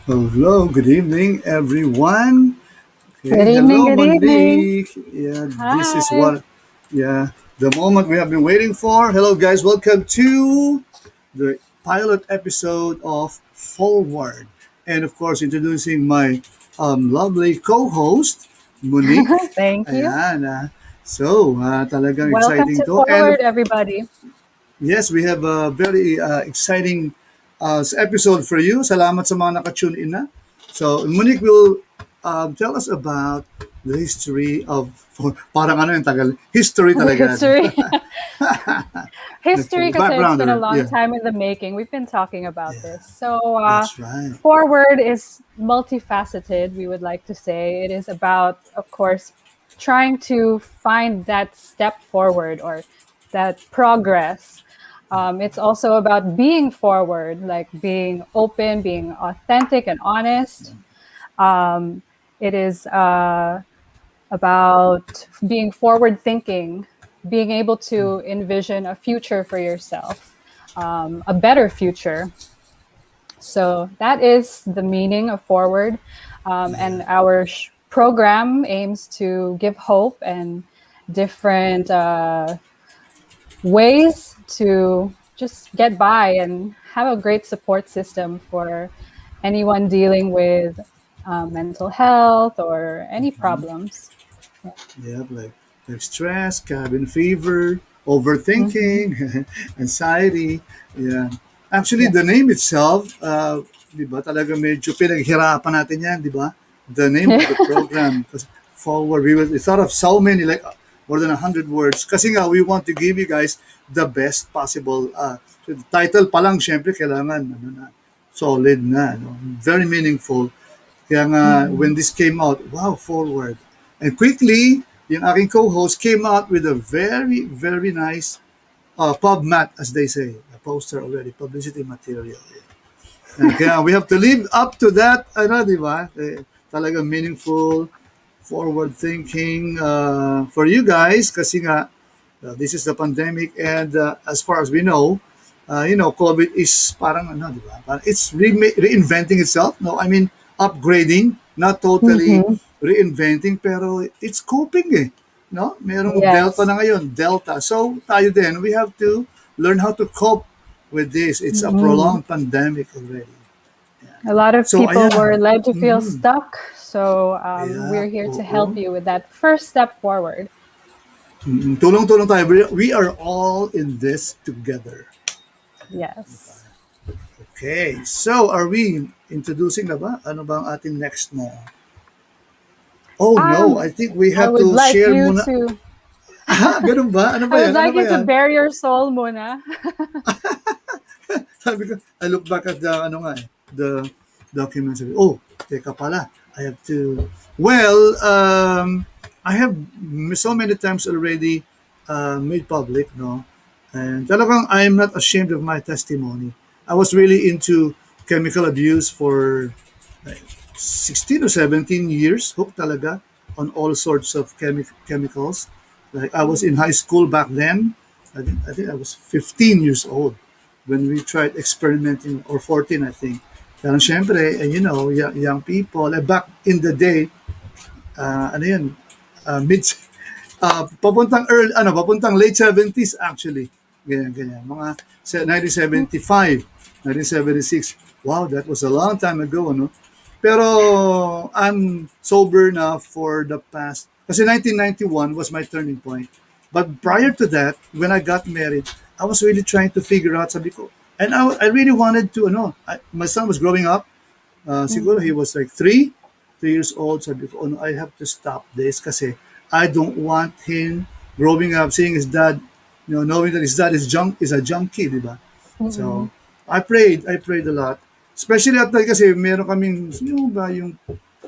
Hello, good evening, everyone. Good Okay, evening, hello, good evening. Monique. Yeah, this is Hi. what, yeah, the moment we have been waiting for. Hello, guys. Welcome to the pilot episode of Forward. And of course, introducing my lovely co host, Monique. Thank you. Ayan. Talagang Welcome exciting to to. And Forward, everybody. yes, we have a very exciting episode for you. Salamat sa mga nakatune in na. So, Monique will tell us about the history of, parang ano yung tagal, history The talaga. No? history. History, The because it's been a backgrounder, long yeah. time in the making. We've been talking about Yeah, this. So, that's right. Forward is multifaceted, we would like to say. It is about, of course, trying to find that step forward or that progress. It's also about being forward, like being open, being authentic and honest. Um, it is about being forward thinking, being able to envision a future for yourself, a better future. So that is the meaning of forward. And Yeah, our program aims to give hope and different ways to just get by and have a great support system for anyone dealing with mental health or any problems. Yeah. yeah, like stress, cabin fever, Mhm. overthinking, anxiety. Yeah. Actually, the Yes. name itself, di ba, talaga medyo pinaghirapan natin yan, di ba? The name of the program. Because forward, we thought of so many, like more than 100 words. Kasi nga, we want to give you guys the best possible. So the title pa lang, syempre, kailangan ano na, solid na. No? Very meaningful. Kaya nga, when Mhm. this came out, wow, forward. And quickly, yung aking co-host came out with a very, very nice pub mat, as they say. A poster already, publicity material. And kaya we have to live up to that, ano, di ba? Talagang meaningful, forward thinking for you guys kasi nga this is the pandemic and as far as we know, COVID is parang ano, di ba? Parang it's reinventing itself. No, I mean upgrading, not totally Mhm. reinventing, pero it's coping eh. No? Merong Delta Yes. na ngayon, Delta. So tayo din, we have to learn how to cope with this. It's a Mhm. prolonged pandemic already. A lot of So people were ayan. led to feel Mm-hmm. stuck. So Yeah, we're here to help oo. you with that first step forward. Tulong-tulong tayo. We are all in this together. Yes. Okay, so are we introducing na ba? Ano ba ang ating next na? Oh no, Um, I think we I have would to like share you muna. to Ganun ba? Ano ba I would yan? Ano like ba you to yan? bare your soul muna. Sabi ko, I look back at the, ano nga eh, the document. Sabi, oh, teka pala. I have to, well, I have so many times already made public, no? And talagang I'm not ashamed of my testimony. I was really into chemical abuse for like 16 or 17 years, hooked talaga on all sorts of chemicals. Like I was in high school back then. I think I was 15 years old when we tried experimenting, or 14, I think. Pero syempre, young people, back in the day, ano yun, mid, papuntang late 70s actually. Ganyan, ganyan. Mga 1975, 1976. Wow, that was a long time ago, no? Pero I'm sober na for the past, kasi 1991 was my turning point. But prior to that, when I got married, I was really trying to figure out, sabi ko, and I really wanted to, my son was growing up, siguro he Mhm. was like 3 years old. Sabi ko, oh, no, I have to stop this kasi I don't want him growing up seeing his dad, knowing that his dad is a junkie, di ba? So, Mhm. I prayed a lot. Especially at that kasi meron kaming, yung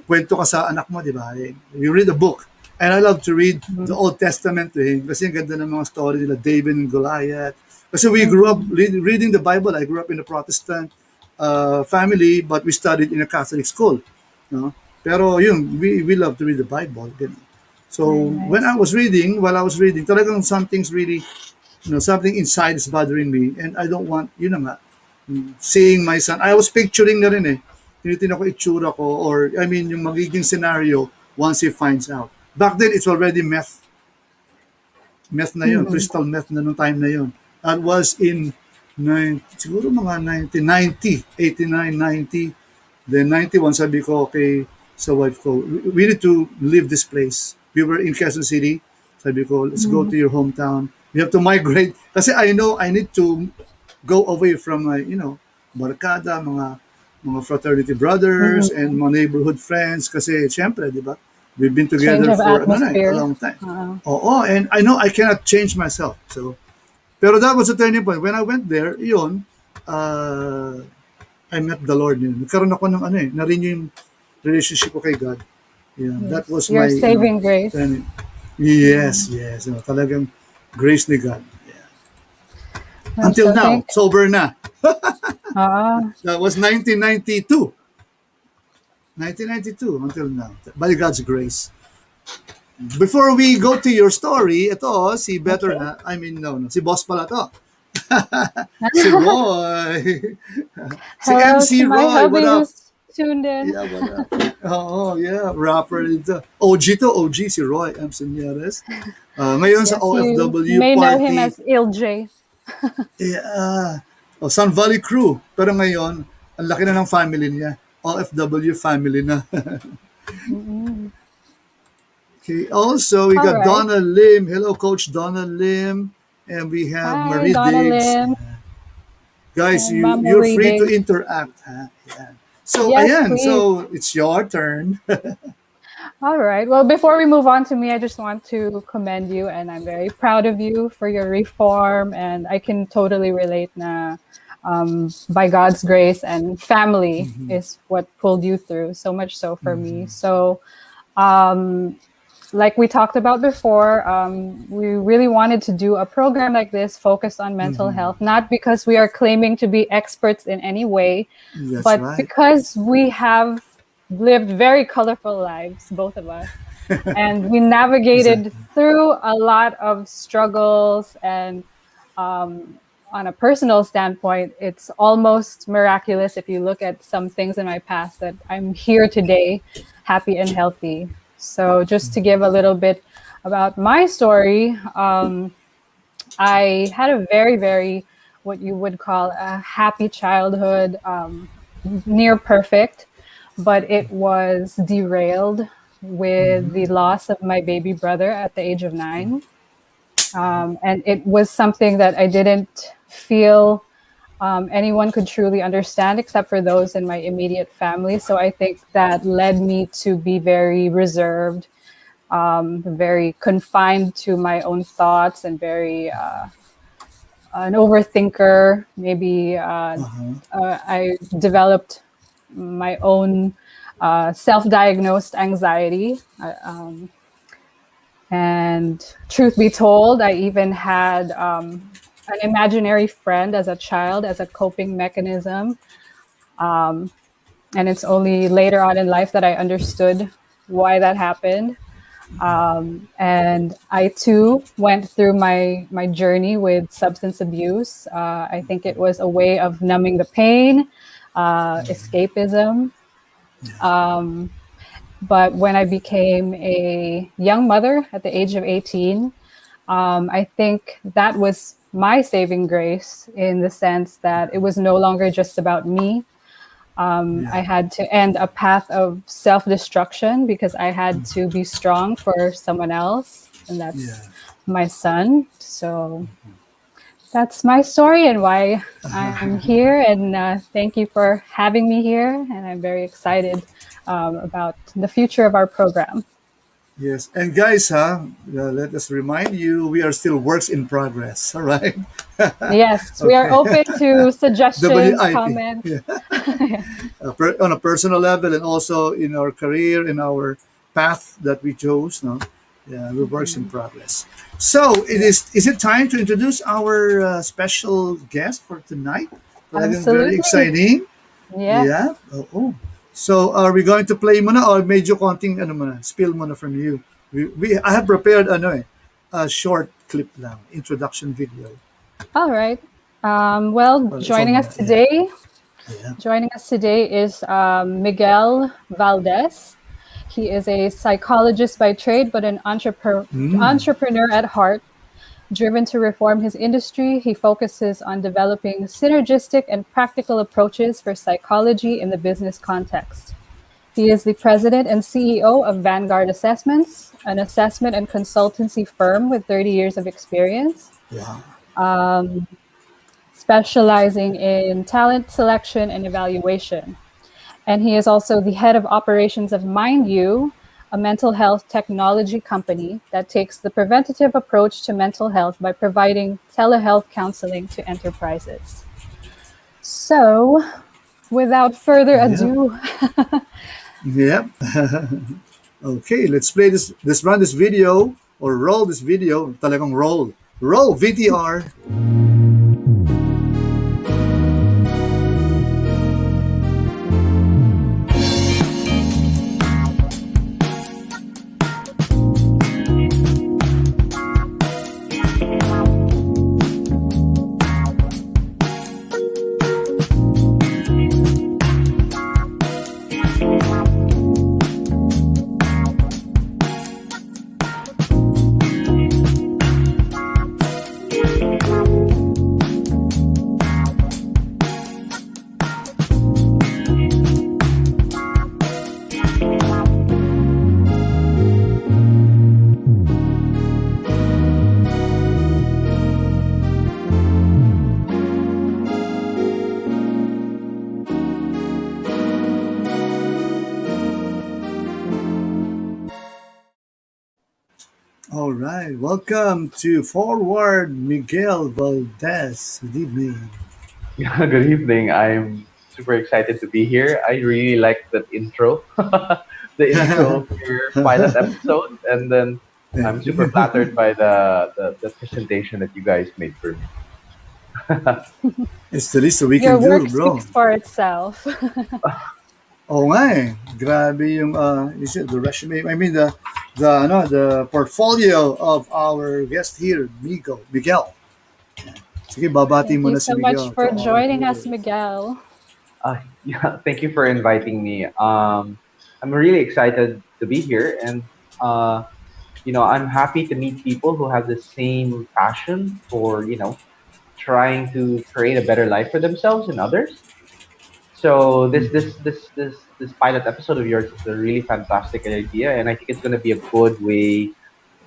kwento ka sa anak mo, di ba? You read a book. And I love to read the Mhm. Old Testament to him kasi ang ganda ng mga story nila, David and Goliath. Kasi we grew up Mhm. reading the Bible. I grew up in a Protestant family, but we studied in a Catholic school. No? Pero yun, we love to read the Bible. Ganun. Very So nice. while I was reading, talagang something's really, something inside is bothering me, and I don't want, nga, seeing my son. I was picturing na rin eh. tinitingnan ko itsura ko, or I mean, yung magiging scenario once he finds out. Back then, it's already meth na yun, Mhm. crystal meth na nung time na yun. That was in siguro mga 1990, 89, 90. Then 91, sabi ko, okay, sa wife ko, we need to leave this place. We were in Quezon City. Sabi ko, let's go to Mhm. your hometown. We have to migrate. Kasi I know I need to go away from my, barkada, mga fraternity brothers and Mhm. mga neighborhood friends. Kasi syempre, di ba? We've been Change together of for a atmosphere. long time. Uh, Oo, and I know I cannot change myself. So, pero that was a turning point. When I went there, yun, uh, I met the Lord. Yun. Nagkaroon ako ng na-renew yung relationship ko kay God. Yeah, that yes. was Your my, saving grace. turning. Yes, yes. Talagang grace ni God. Yeah. I'm Until so now, thankful. sober na. Uh, That was 1992. 1992 until now. By God's grace. Before we go to your story, ito, si Better okay. na, I mean, no, si boss pala to. Si Roy. Si Hello to MC my Roy, what hubby up? who's tuned in. Yeah, what up? Oh, yeah, rapper ito. OG to OG, si Roy M. Seneres. Ngayon sa Yes, you OFW may know him party, as 𝘱𝘳𝘰𝘶. yeah, Sun Valley Crew. Pero ngayon, ang laki na ng family niya. OFW family na. Mm-mm. Okay, also, we All got right. Donna Lim. Hello, Coach Donna Lim. And we have Hi, Marie Donna Diggs. Lim Guys, and Mama you're free to Reading. interact. Ha? Yeah. So, Yes, ayan. please. So, it's your turn. All right. Well, before we move on to me, I just want to commend you, and I'm very proud of you for your reform. And I can totally relate na by God's grace and family is what pulled you through, so much so for me. So, um, like we talked about before, we really wanted to do a program like this focused on mental health, not because we are claiming to be experts in any way, That's but right. because we have lived very colorful lives, both of us. And we navigated Exactly. through a lot of struggles. And on a personal standpoint, it's almost miraculous if you look at some things in my past that I'm here today, happy and healthy. So, just to give a little bit about my story, I had a very, very, what you would call a happy childhood, near perfect, but it was derailed with the loss of my baby brother at the age of 9. And it was something that I didn't feel anyone could truly understand except for those in my immediate family. So I think that led me to be very reserved, very confined to my own thoughts, and very an overthinker. Maybe Uh-huh. I developed my own self-diagnosed anxiety. And truth be told, I even had an imaginary friend as a child as a coping mechanism. And it's only later on in life that I understood why that happened. And I too went through my journey with substance abuse. I think it was a way of numbing the pain, escapism. But when I became a young mother at the age of 18, I think that was my saving grace in the sense that it was no longer just about me. I Yeah. had to end a path of self destruction because I had to be strong for someone else, and Yeah. that's my son. So that's my story and why I'm here. And thank you for having me here. And I'm very excited about the future of our program. Yes. And guys, let us remind you, we are still works in progress. All right. Yes, we are Okay. open to suggestions, WIP. comments. Yeah. On a personal level and also in our career, in our path that we chose. No, yeah, we're works in progress. So it Yeah, is it time to introduce our special guest for tonight? Talagang very absolutely. exciting. Yes. Yeah. Oh. So are we going to play muna or medyo konting ano muna, spill muna from you? I have prepared a short clip lang, introduction video. All right. Well, Well, ikaw joining muna. us Yeah. today, Yeah. Joining us today is Miguel Valdez. He is a psychologist by trade, but an entrepreneur at heart. Driven to reform his industry, he focuses on developing synergistic and practical approaches for psychology in the business context. He is the president and CEO of Vanguard Assessments, an assessment and consultancy firm with 30 years of experience, Wow. specializing in talent selection and evaluation. And he is also the head of operations of Mind a mental health technology company that takes the preventative approach to mental health by providing telehealth counseling to enterprises. So, without further Yep. ado, Yep. Okay, let's play this. Let's run this video or roll this video. Talagang roll. Roll VTR. All right. Welcome to Forward Miguel Valdez. Good evening. Good evening. I'm super excited to be here. I really like that intro, the intro of your pilot episode, and then I'm Thank super you. flattered by the presentation that you guys made for me. It's the least that we your can do, work bro. speaks for itself. Oo nga eh. Grabe yung is it the resume? I mean the portfolio of our guest here, Miguel. Sige, babati Thank mo you na si so much Miguel to for our joining us, viewers. Miguel. Yeah, thank you for inviting me. I'm really excited to be here, and I'm happy to meet people who have the same passion for trying to create a better life for themselves and others. So this pilot episode of yours is a really fantastic idea, and I think it's going to be a good way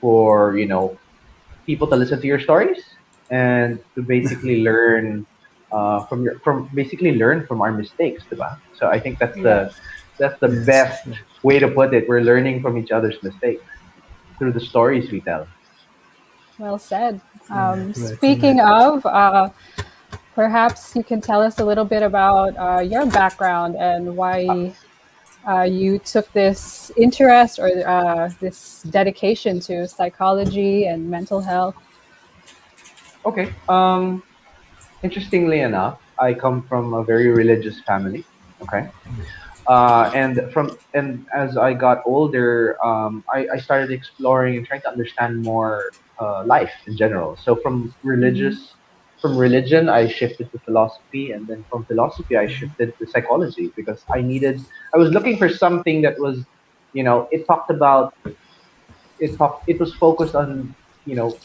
for people to listen to your stories and to basically learn from basically learn from our mistakes, diba? So I think Yes. that's the Yes, best that's right. way to put it. We're learning from each other's mistakes through the stories we tell. Well said. Correct, Speaking correct. of, perhaps you can tell us a little bit about your background and why you took this interest or this dedication to psychology and mental health. Okay. Interestingly enough, I come from a very religious family. Okay. And as I got older, I started exploring and trying to understand more life in general. So Mhm. from religion, I shifted to philosophy, and then from philosophy, I shifted to psychology because I was looking for something that was, it talked about it was focused on you know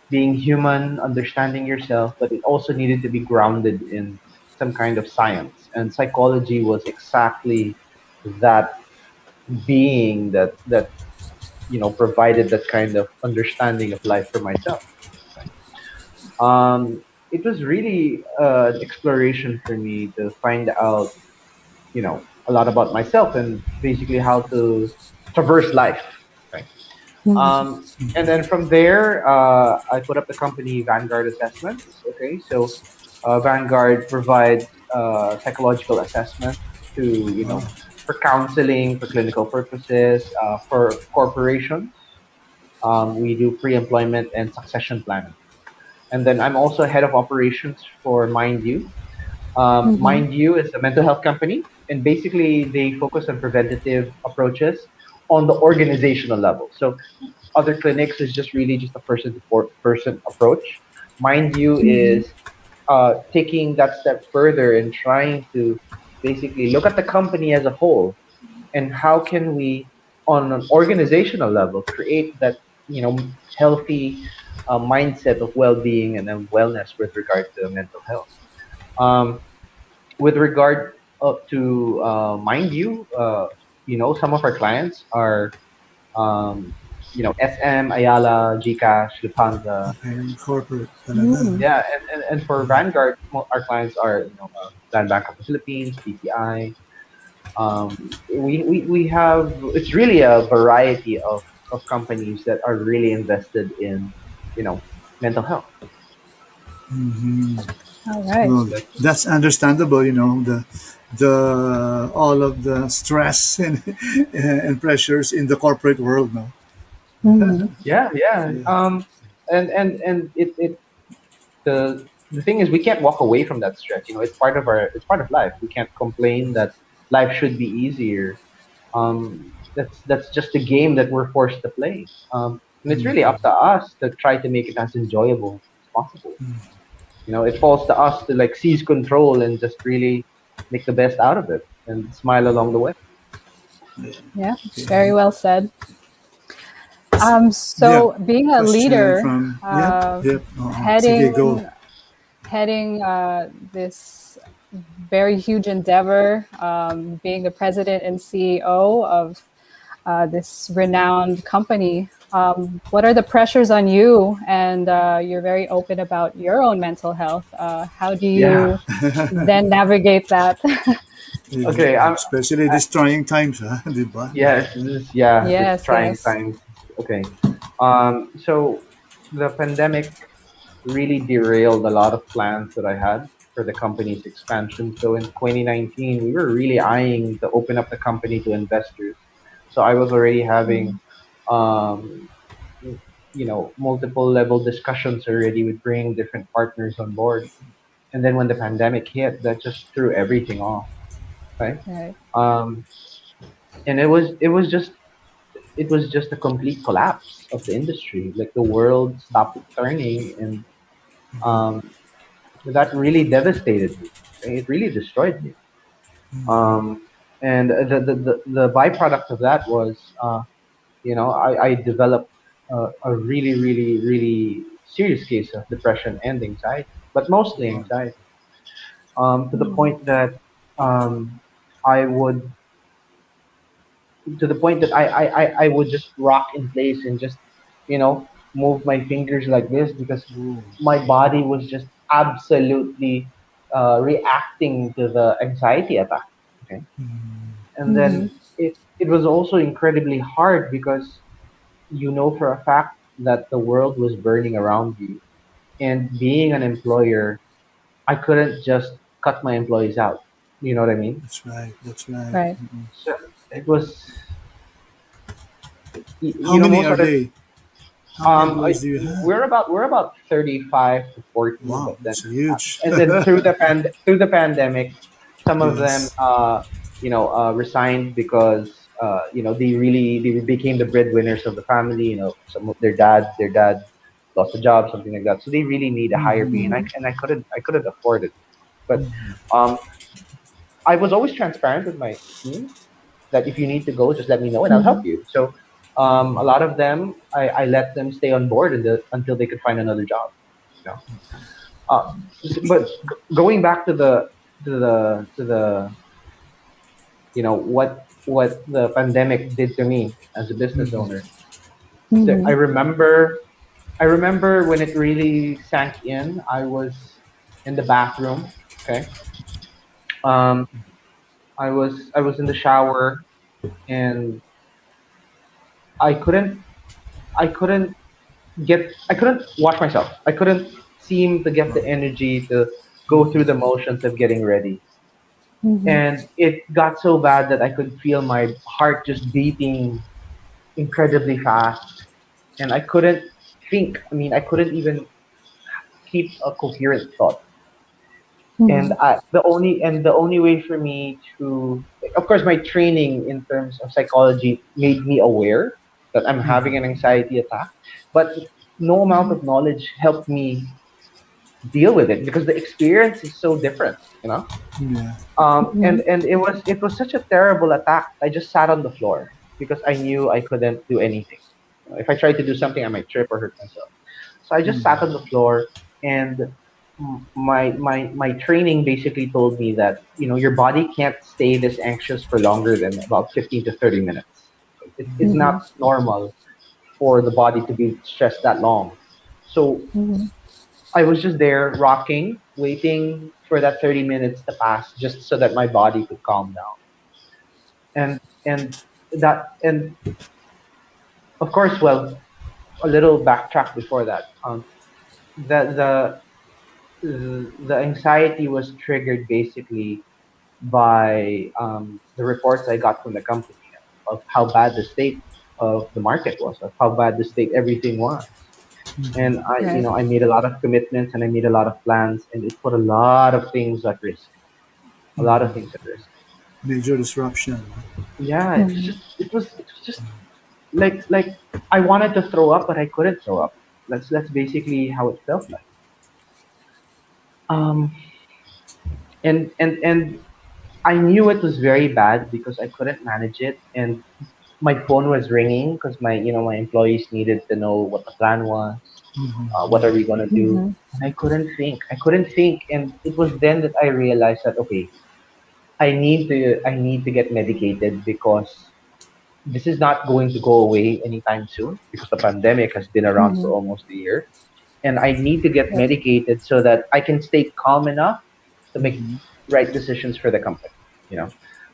being human, understanding yourself, but it also needed to be grounded in some kind of science. And psychology was exactly that being that provided that kind of understanding of life for myself. Right? It was really an exploration for me to find out, a lot about myself and basically how to traverse life. Right? And then from there, I put up the company Vanguard Assessments. Okay, so Vanguard provides psychological assessment to for counseling, for clinical purposes, for corporations. We do pre-employment and succession planning. And then I'm also head of operations for Mind. Mhm. Mind is a mental health company, and basically they focus on preventative approaches on the organizational level. So other clinics is just really just a person to person approach. Mind Mhm. is taking that step further and trying to basically look at the company as a whole, and how can we, on an organizational level, create that, healthy mindset of well-being and then wellness with regard to mental health. um, with regard to mind you, some of our clients are, um, SM, Ayala, GCash, Lufthansa. Okay, corporate talaga. Mm. Yeah, and for Vanguard, our clients are, Land Bank of the Philippines, BPI. We have, it's really a variety of companies that are really invested in, you know mental health. Hmm. All right. Well, Like, that's understandable. The all of the stress and pressures in the corporate world now. Mhm. yeah, yeah. Yeah. And the thing is, we can't walk away from that stress. It's part of life. We can't complain that life should be easier. That's just a game that we're forced to play. And it's really up to us to try to make it as enjoyable as possible. It falls to us to like seize control and just really make the best out of it and smile along the way. Yeah, very Okay. well said. Yeah. So being a Question leader, from, yep, yep. Sige, go. heading this very huge endeavor, being the president and CEO of this renowned company. What are the pressures on you? And you're very open about your own mental health. How do Yeah. you then navigate that? Okay. Especially I these trying times, huh? Di ba? Yes, this Yes, trying yes. times. Okay. So the pandemic really derailed a lot of plans that I had for the company's expansion. So in 2019, we were really eyeing to open up the company to investors. So I was already having, um, multiple level discussions already with bringing different partners on board. And then when the pandemic hit, that just threw everything off, right? Right. Um, and it was just a complete collapse of the industry. Like the world stopped turning, and um, that really devastated me. It really destroyed me. Um, and the byproduct of that was, I developed a really, really, really serious case of depression and anxiety, but mostly Wow. anxiety, to the point that um, I would I would just rock in place and just, move my fingers like this because Oh. my body was just absolutely reacting to the anxiety attack. Okay. And then it was also incredibly hard because you know for a fact that the world was burning around you. And being an employer, I couldn't just cut my employees out. You know what I mean? That's right. That's right. Right. So it was, How many most are of the they? How many employees I, do you have? we're about 35 to 40, Wow, but then that's huge. and then through the pandemic, some of them Yes. resigned because they became the breadwinners of the family. Some of their dad lost a job, something like that. So they really need a higher pay, and I couldn't afford it. But um, I was always transparent with my team that if you need to go, just let me know and I'll help you. So a lot of them, I let them stay on board until they could find another job. You know, uh, but going back to the what the pandemic did to me as a business owner. I remember I remember when it really sank in. I was in the bathroom. Okay, um, I was in the shower, and I couldn't I couldn't I couldn't watch myself. I couldn't seem to get the energy to go through the motions of getting ready. And it got so bad that I could feel my heart just beating incredibly fast. And I couldn't think. I mean, I couldn't even keep a coherent thought. And the only way for me to, of course, my training in terms of psychology made me aware that I'm having an anxiety attack, but no amount of knowledge helped me deal with it because the experience is so different, you know. Yeah. And it was such a terrible attack. I just sat on the floor because I knew I couldn't do anything. You know, if I tried to do something, I might trip or hurt myself. So I just sat on the floor, and my training basically told me that your body can't stay this anxious for longer than about 15 to 30 minutes. It's not normal for the body to be stressed that long. So I was just there rocking, waiting for that 30 minutes to pass just so that my body could calm down. And of course, well, a little backtrack before that. The the anxiety was triggered basically by the reports I got from the company of how bad the state of the market was, of how bad the state everything was. And Right. I made a lot of commitments and I made a lot of plans, and it put a lot of things at risk. A lot of things at risk. Major disruption. Yeah, it was just like I wanted to throw up, but I couldn't throw up. That's basically how it felt like. Um, and I knew it was very bad because I couldn't manage it, and my phone was ringing because my employees needed to know what the plan was, what are we gonna do, and I couldn't think. I couldn't think, and it was then that I realized that okay, I need to get medicated because this is not going to go away anytime soon because the pandemic has been around for almost a year, and I need to get Right. medicated so that I can stay calm enough to make right decisions for the company. You know,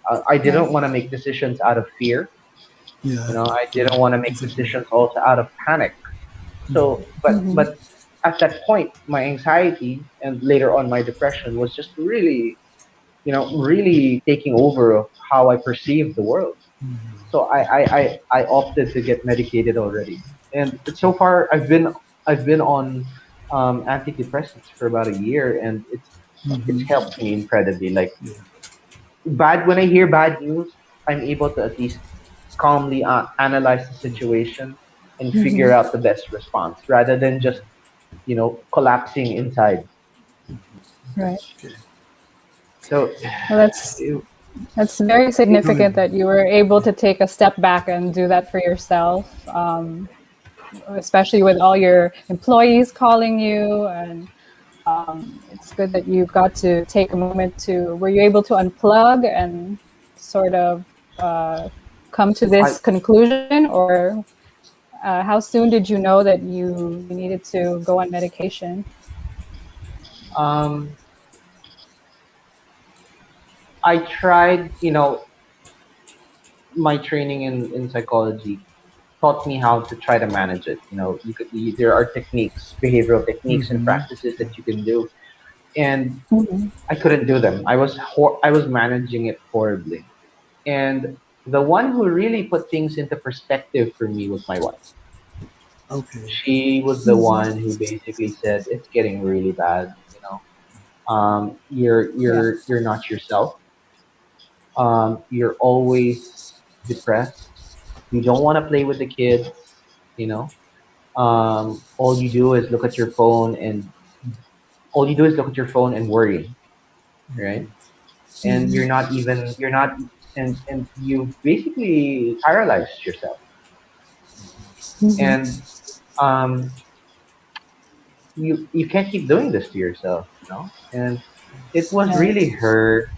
I Right. didn't want to make decisions out of fear. Yeah. I didn't want to make Exactly. decisions also out of panic. So, but at that point, my anxiety and later on my depression was just really, really taking over of how I perceive the world. So I opted to get medicated already, and so far I've been on antidepressants for about a year, and it's helped me incredibly. Like bad when I hear bad news, I'm able to at least calmly analyze the situation and figure out the best response rather than just collapsing inside. Right. Okay. So Well, it, that's very it, Go ahead. significant that you were able to take a step back and do that for yourself, especially with all your employees calling you. And it's good that you got to take a moment to. Were you able to unplug and sort of come to I this conclusion, or how soon did you know that you needed to go on medication? um I tried, my training in psychology taught me how to try to manage it. There are techniques, behavioral techniques and practices that you can do, and I couldn't do them. I was managing it horribly, and the one who really put things into perspective for me was my wife. Okay. She was the one who basically said it's getting really bad. You're Yeah. you're you're not yourself. You're always depressed. You don't want to play with the kids. You know, all you do is look at your phone, and all you do is look at your phone and worry, right? And you're not, and you basically paralyzed yourself, and um, you can't keep doing this to yourself, and it was Right. really her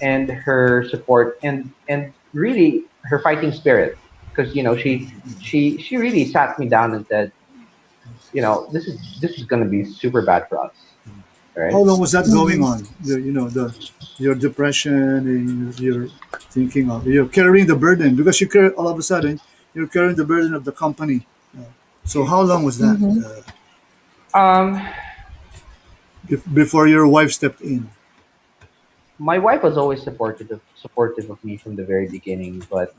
and her support and really her fighting spirit, because she really sat me down and said, this is going to be super bad for us, How right? long was that going on? The your depression and you're thinking of you're carrying the burden because you carry all of a sudden you're carrying the burden of the company. So how long was that um before your wife stepped in? my wife was always supportive of me from the very beginning, but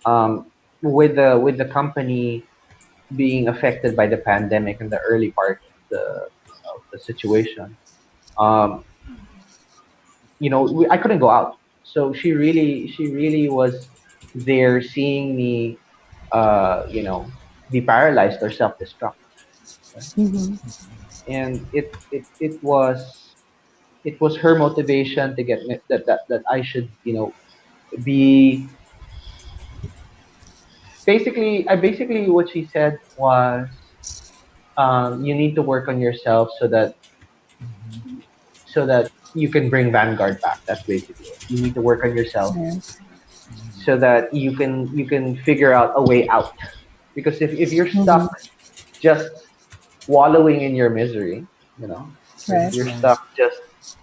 um with the company being affected by the pandemic in the early part of the situation, um I couldn't go out. So she really was there seeing me, be paralyzed or self-destruct, Mhm. And it was her motivation to get me that I should, be basically what she said was, you need to work on yourself so that you can bring Vanguard back. That's basically it. You need to work on yourself Yes. so that you can figure out a way out. Because if you're Mhm. stuck just wallowing in your misery, you know, if Right. That's you're right. stuck just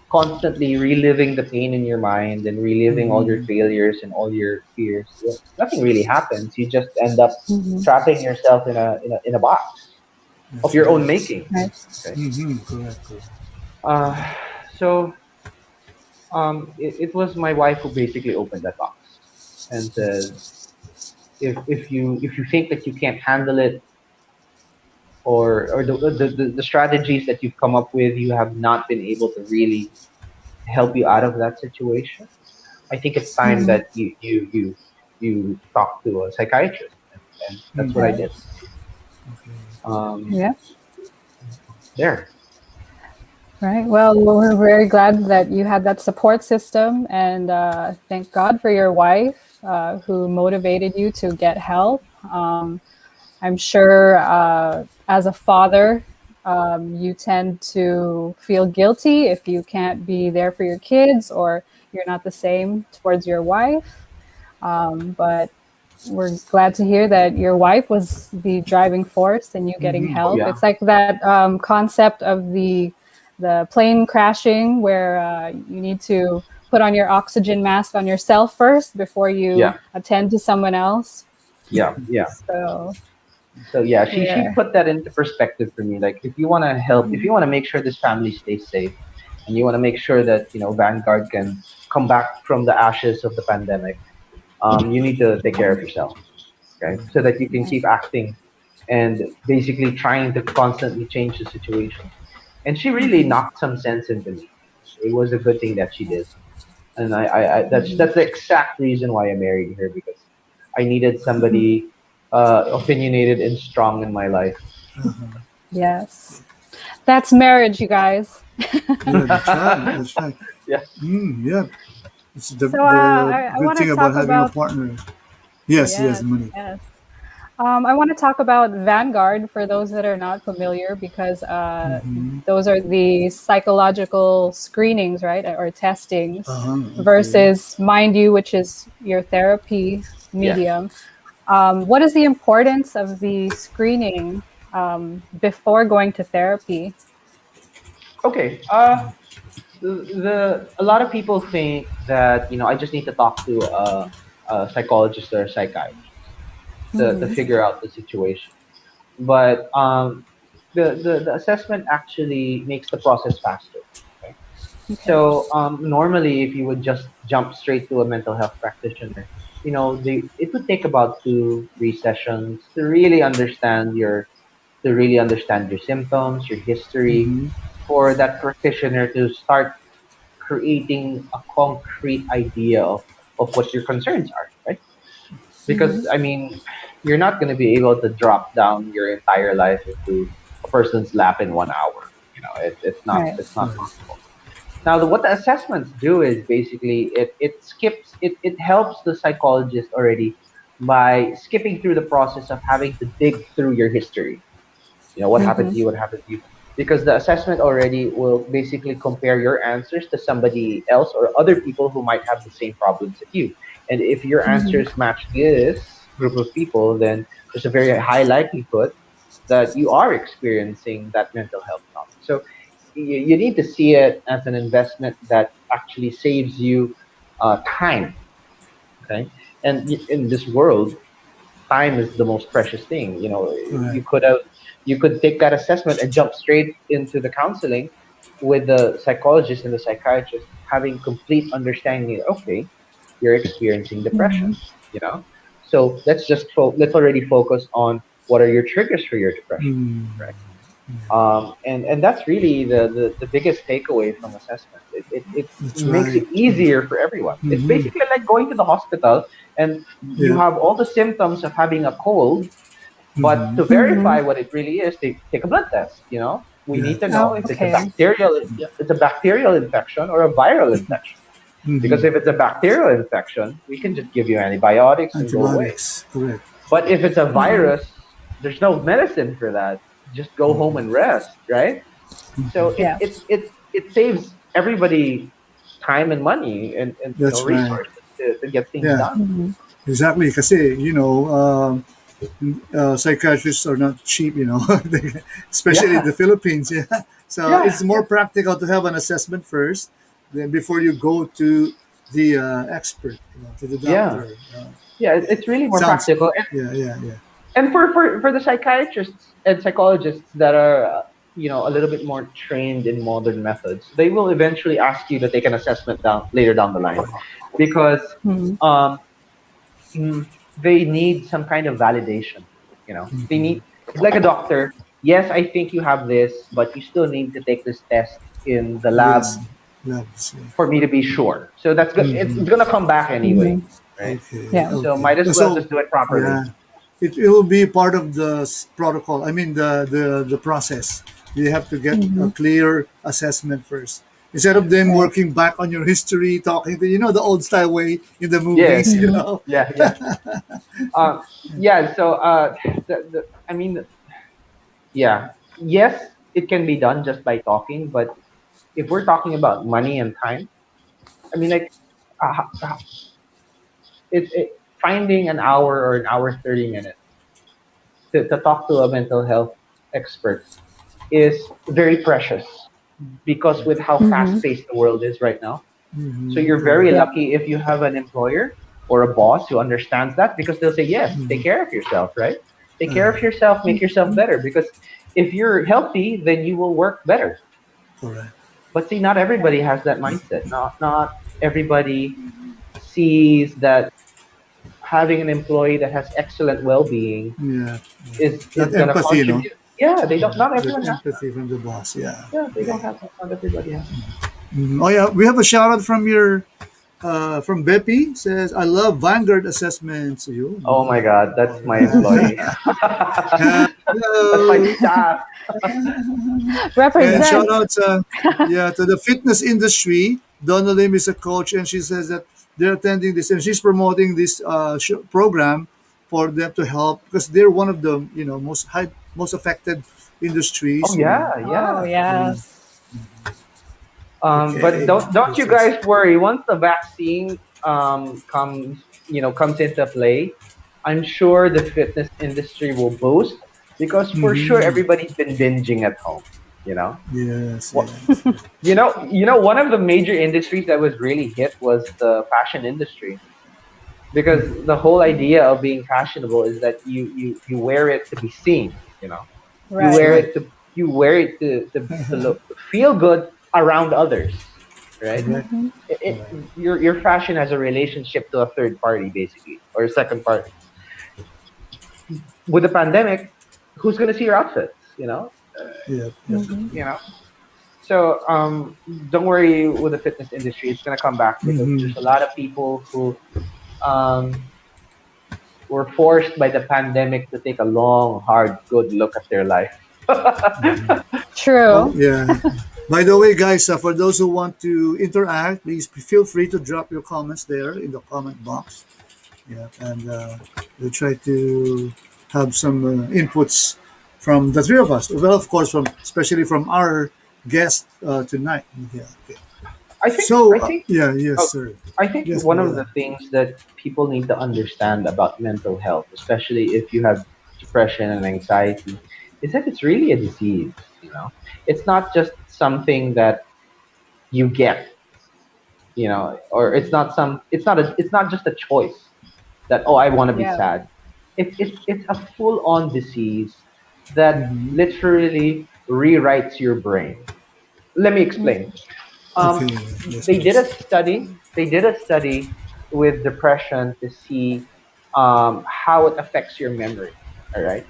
constantly reliving the pain in your mind and reliving all your Mm-hmm. failures and all your fears, well, nothing really happens. You just end up Mhm. trapping yourself in a box of That's your own right. making. Right. Okay. Mm-hmm. Correct. Correct. So it was my wife who basically opened that box and says, if you think that you can't handle it, or the strategies that you've come up with, you have not been able to really help you out of that situation, I think it's time Mhm. that you talk to a psychiatrist, and that's what I Mm-hmm. Right. did. Okay. Um, Yeah. there, Right. Well, we're very glad that you had that support system, and thank God for your wife who motivated you to get help. I'm sure as a father, you tend to feel guilty if you can't be there for your kids or you're not the same towards your wife. But we're glad to hear that your wife was the driving force in you getting Mm-hmm. oh help. yeah, It's like that concept of the plane crashing where you need to put on your oxygen mask on yourself first before you yeah, attend to someone else. yeah. So So yeah, she yeah. put that into perspective for me. Like, if you want to help, if you want to make sure this family stays safe, and you want to make sure that Vanguard can come back from the ashes of the pandemic, you need to take care of yourself, okay? So that you can keep acting and basically trying to constantly change the situation. And she really knocked some sense into me. It was a good thing that she did, and I that's the exact reason why I married her, because I needed somebody opinionated and strong in my life. Uh-huh. Yes. That's marriage, you guys. Yeah, that's right. That's right. Yeah. Yeah. It's So the I good want to thing about talk having a about, partner. Yes, yes, yes, money. yes. I want to talk about Vanguard for those that are not familiar, because Mm-hmm. those are the psychological screenings, right, or testings, Uh-huh. Okay. versus Mind You, which is your therapy Yes. medium. What is the importance of the screening before going to therapy? Okay. A lot of people think that I just need to talk to a psychologist or a psychiatrist to Hmm. figure out the situation. But the assessment actually makes the process faster. Okay? Okay. So normally, if you would just jump straight to a mental health practitioner, it would take about 2, 3 sessions to really understand your symptoms, your history, Mm-hmm. for that practitioner to start creating a concrete idea of what your concerns are, right? Hmm. Because I mean, you're not going to be able to drop down your entire life into a person's lap in 1 hour. Right. It's not Right. possible. Now, what the assessments do is basically it helps the psychologist already by skipping through the process of having to dig through your history. What happened Hmm. to you, what happened to you, because the assessment already will basically compare your answers to somebody else or other people who might have the same problems as you. And if your Hmm. answers match this group of people, then there's a very high likelihood that you are experiencing that mental health problem. So you need to see it as an investment that actually saves you time. Okay. And in this world, time is the most precious thing. Right. You could take that assessment and jump straight into the counseling with the psychologist and the psychiatrist, having complete understanding. Okay, you're experiencing depression. Hmm. You know, so let's already focus on what are your triggers for your depression, Mm. right? And that's really the biggest takeaway from assessment. It That's makes right. it easier for everyone. It's Mm-hmm. basically like going to the hospital and you Yeah. have all the symptoms of having a cold, But to verify what it really is, they take a blood test. We Yeah. need to know Oh, if okay. it's a bacterial infection or a viral infection. Because Mhm. if it's a bacterial infection, we can just give you antibiotics and go away. Antibiotics, correct. But if it's a virus, there's no medicine for that. Just go home and rest, right? So it Yeah. it it, it saves everybody time and money and That's right. resources to get things Yeah, done. exactly. Kasi, psychiatrists are not cheap, especially in Yeah, the Philippines. Yeah. So yeah, it's more practical to have an assessment first, then before you go to the expert, to the yeah, doctor. yeah. It's really more Sounds, practical. yeah, yeah, yeah. And for the psychiatrists and psychologists that are a little bit more trained in modern methods, they will eventually ask you to take an assessment later down the line, because um, they need some kind of validation. They need, it's like a doctor. Yes, I think you have this, but you still need to take this test in the Yes, lab labs. Yeah. for me to be sure. So that's good. It's gonna come back anyway, right? Okay, Yeah. So okay. might as well So, just do it properly. yeah, it will be part of the protocol. I mean, the process. You have to get a clear assessment first. Instead of them Right. working back on your history, talking to, the old style way in the Yes. movies, Yeah. Yeah. Um, yeah. So I mean, yeah. Yes, it can be done just by talking, but if we're talking about money and time, I mean, like, finding an hour or an hour 30 minutes to talk to a mental health expert is very precious, because with how fast paced the world is right now. So you're very Correct. Yep. lucky if you have an employer or a boss who understands that, because they'll say, yes, take care of yourself, right? Take care of yourself, make yourself better, because if you're healthy, then you will work better. Correct. But see, not everybody has that mindset. Not everybody sees that having an employee that has excellent well-being Yeah. is That going to empathy, contribute. Yeah, they don't. Not that everyone has that. empathy from the boss. Yeah. Yeah, they Okay. don't have that. Not everybody has that. Oh yeah, we have a shout out from your from Beppy says I love Vanguard assessments. You. Oh my God, All that's my right. employee. That's my Hello. staff. And shout Represent. out to the fitness industry. Donna Lim is a coach, and she says that they're attending this, and she's promoting this program for them to help because they're one of the most affected Oh industries. yeah, Oh, yeah. yes. But Okay, don't this you is guys worry. Once the vaccine comes into play, I'm sure the fitness industry will boost, because for sure everybody's been binging at home. You know, yes, what yes. one of the major industries that was really hit was the fashion industry, because the whole idea of being fashionable is that you wear it to be seen. You That's Right. wear right. it to look, feel good around others, right? Correct. it, Correct. it, your fashion has a relationship to a third party, basically, or a second party. With the pandemic, who's going to see your outfits, Yeah. Yeah. Mhm. you know so don't worry. With the fitness industry, it's going to come back, because Mm-hmm. there's a lot of people who um, were forced by the pandemic to take a long, hard, good look at their life. Oh, True. yeah. By the way, guys, for those who want to interact, please feel free to drop your comments there in the comment box. Yeah, and we'll try to have some inputs from the three of us. Well, of course, from especially from our guest tonight. Yeah. Okay. I think So, I think yeah, yes, oh, sir. I think Yes, one go of ahead. the things that people need to understand about mental health, especially if you have depression and anxiety, is that it's really a disease. It's not just something that you get, or it's not just a choice that, oh, I want to be Yeah. sad. It's a full on disease that Mm-hmm. literally rewrites your brain. Let me explain. Okay. Um, Yes, they did a please. study. They did a study with depression to see how it affects your memory. All right,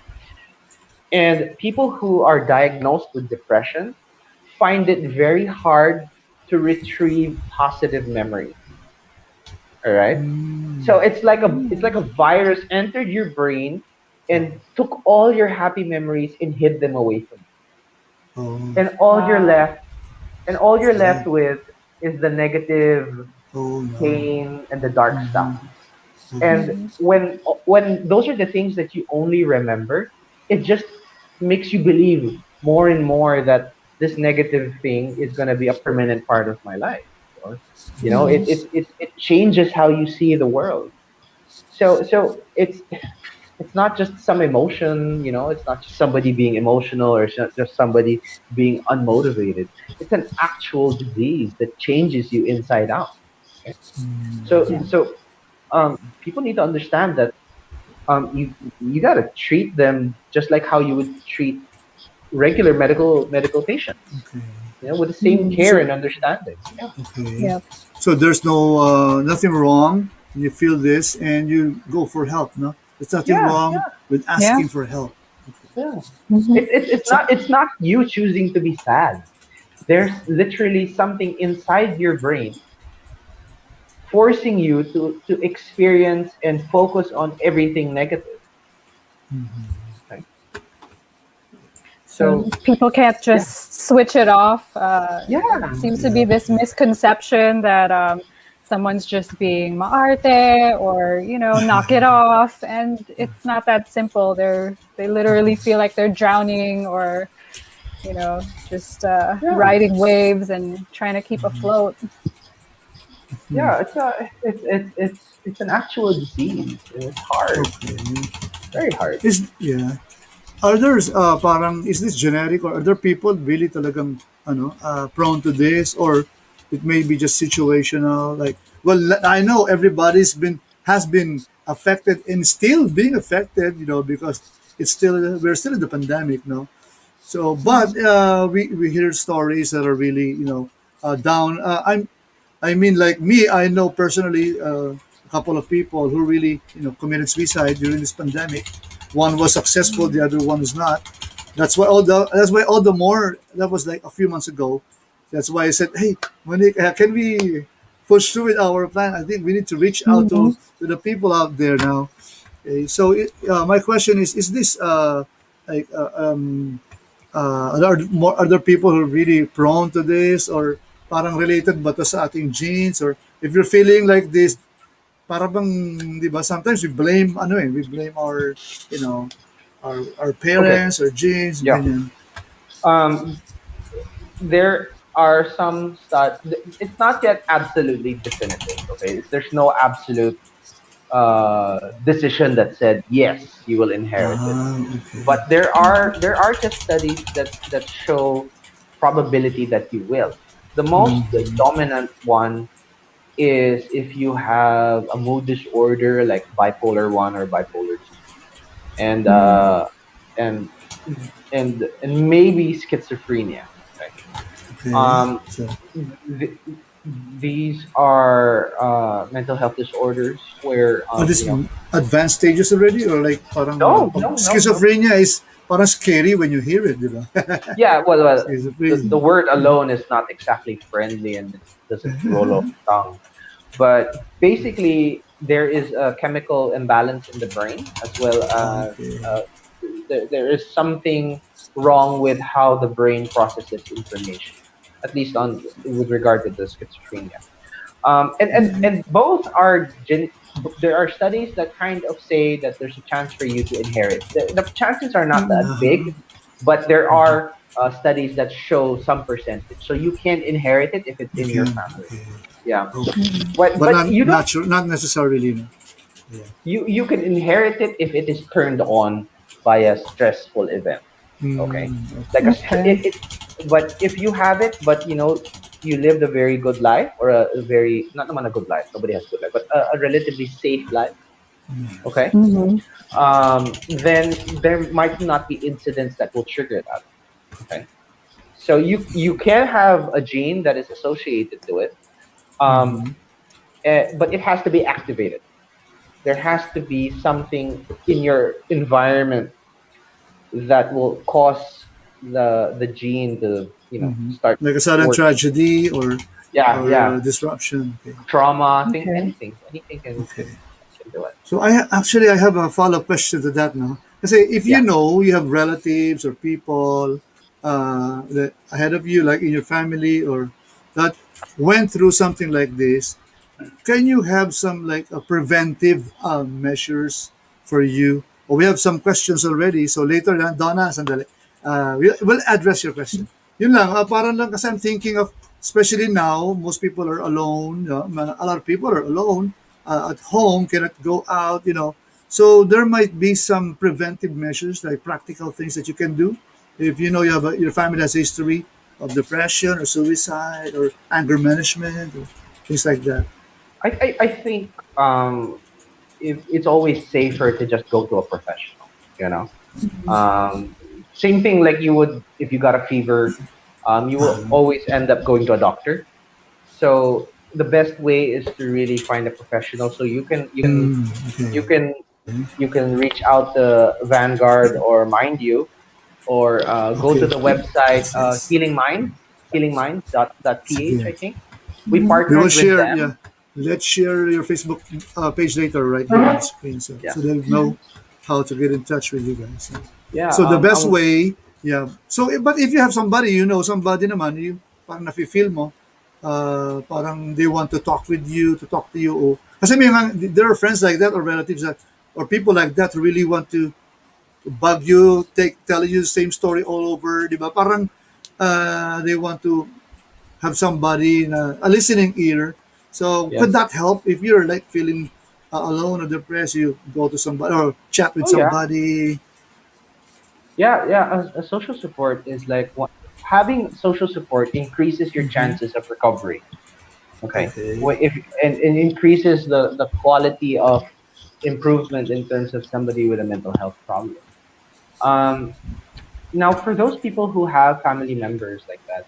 and people who are diagnosed with depression find it very hard to retrieve positive memories. All right, so it's like a virus entered your brain Oh, and took all your happy memories and hid them away from oh, you. And all you're Wow. left and all you're sad. left with is the negative Oh no. pain and the dark stuff. Mm-hmm. Mm-hmm. And Mhm. when those are the things that you only remember, it just makes you believe more and more that this negative thing is going to be a permanent part of my life. Or, Mhm. it changes how you see the world. So it's not just some emotion, it's not just somebody being emotional, or it's not just somebody being unmotivated. It's an actual disease that changes you inside out. Okay? So Yeah. so people need to understand that you got to treat them just like how you would treat regular medical patients, Okay. with the same Mhm. care So and understanding. Yeah. okay. Yep. So there's no nothing wrong. You feel this and you go for help. No, there's nothing Yeah. wrong with Yeah. asking for help. Yeah. Mhm. It's So not you choosing to be sad. There's literally something inside your brain forcing you to experience and focus on everything negative. Right? So So people can't yeah, just switch it off. There yeah, seems to be yeah, this misconception that someone's just being maarte or knock it off, and it's not that simple. They literally feel like they're drowning or just yeah, riding waves and trying to keep afloat. yeah. It's an actual disease, and it's hard, okay. very hard. Is yeah. Are there parang is this genetic or are there people really talagang prone to this or it may be just situational like well I know everybody's been has been affected and still being affected because it's still we're still in the pandemic no so but we hear stories that are really down I mean, like me, I know personally a couple of people who really, committed suicide during this pandemic. One was successful, the other one is not. That's why all the more that was like a few months ago. That's why I said, hey, Monique, can we push through with our plan? I think we need to reach out Mhm. to the people out there now. Okay, so my question is this like are there people who are really prone to this or parang related ba to sa ating genes or if you're feeling like this para bang di ba sometimes we blame our you know our Okay. parents or genes Yeah. ganyan. Um, there are some it's not yet absolutely definitive. Okay, there's no absolute decision that said yes, you will inherit it. Okay. But there are just studies that show probability that you will. The most dominant one is if you have a mood disorder like bipolar 1 or bipolar 2, and Mhm. and and maybe schizophrenia. Right? Okay, Um, so th- these are mental health disorders where are this advanced stages already or like parang no, pag no, no, no. schizophrenia is parang scary when you hear it di ba. Yeah, well, the Schizophrenia. word alone is not exactly friendly, and it doesn't roll off the tongue. But basically, there is a chemical imbalance in the brain, as well as Okay. there is something wrong with how the brain processes information, at least on with regard to the schizophrenia. And both are there are studies that kind of say that there's a chance for you to inherit. The chances are not that big, but there are studies that show some percentage. So you can inherit it if it's You in your can. family. Okay. Yeah, Okay. But but you don't. not necessarily. No. Yeah. You can inherit it if it is turned on by a stressful event. Okay, like Okay. Okay. but if you have it, but you lived a very good life, or a very, not naman a good life, nobody has a good life, but a relatively safe life. Okay, Mhm. then there might not be incidents that will trigger that. Okay, so you can have a gene that is associated to it, um, Mm-hmm. but it has to be activated. There has to be something in your environment that will cause the gene to Mm-hmm. start Like a sudden working. tragedy Yeah, or yeah. disruption. Okay. Trauma, Okay. anything can Okay. do it. So actually I have a follow up question to that now. Kasi if you Yeah. know you have relatives or people that ahead of you, like in your family or that went through something like this, can you have some like preventive measures for you? Or we have some questions already. So later, Donna, sandali. We'll address your question. Yun lang, parang lang kasi I'm thinking of, especially now, most people are alone. A lot of people are alone at home, cannot go out, So there might be some preventive measures, like practical things that you can do. If you know your family has a history of depression or suicide or anger management or things like that. I think it's always safer to just go to a professional. You know, um, same thing like you would if you got a fever. You will always end up going to a doctor. So the best way is to really find a professional. So you Okay. can you can reach out to Vanguard or Mind You, or go to Okay. the website Yes, yes. Healing Minds, healingminds.ph. Yeah. I think we We will partnered with share, them. yeah. Let's share your Facebook page later, right here on the screen, so, Yeah, so they'll know how to get in touch with you guys. yeah. So the I best was way, yeah. So, but if you have somebody, somebody naman, parang nafe-feel mo, parang they want to talk to you. Kasi there are friends like that or relatives that, or people like that who really want to bug you, tell you the same story all over, di ba? Parang they want to have somebody a listening ear. So could Yes. that help if you're like feeling alone or depressed? You go to somebody or chat with Oh yeah, somebody. yeah, yeah. A social support is like having social support increases your Hmm. chances of recovery. Okay, Okay. if and increases the quality of improvement in terms of somebody with a mental health problem. Um, Now, for those people who have family members like that,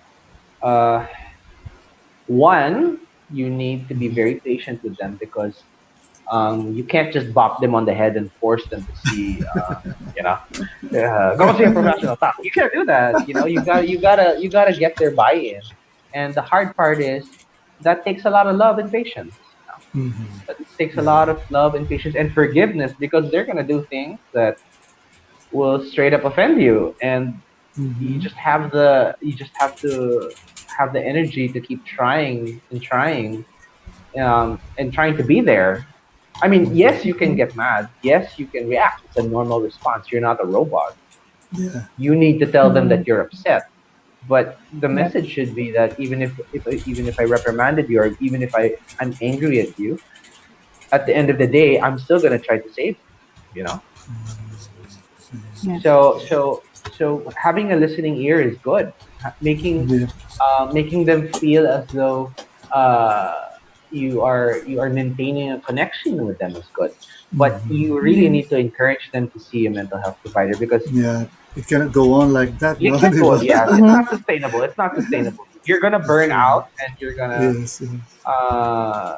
one, you need to be very patient with them because you can't just bop them on the head and force them to see, you know, go see a professional. Stop. You can't do that. You know, you gotta get their buy-in. And the hard part is that takes a lot of love and patience. Hmm. That takes a Yeah. lot of love and patience and forgiveness because they're gonna do things that will straight up offend you, and Hmm. you just have to have the energy to keep trying and trying, and trying to be there. I mean, yes, you can get mad. Yes, you can react. It's a normal response. You're not a robot. Yeah. You need to tell them Mhm. that you're upset. But the Yep. message should be that even if I reprimanded you, or even if I'm angry at you, at the end of the day, I'm still gonna try to save you. You know. Yeah. So having a listening ear is good. Yeah. Making them feel as though uh, you are maintaining a connection with them is good. But you really Mhm. need to encourage them to see a mental health provider because Yeah. It cannot go on like that, you no? can't Di go. ba? Yeah, it's Mhm. not sustainable. It's not sustainable. You're gonna burn True. out, and Yes. Yes. uh,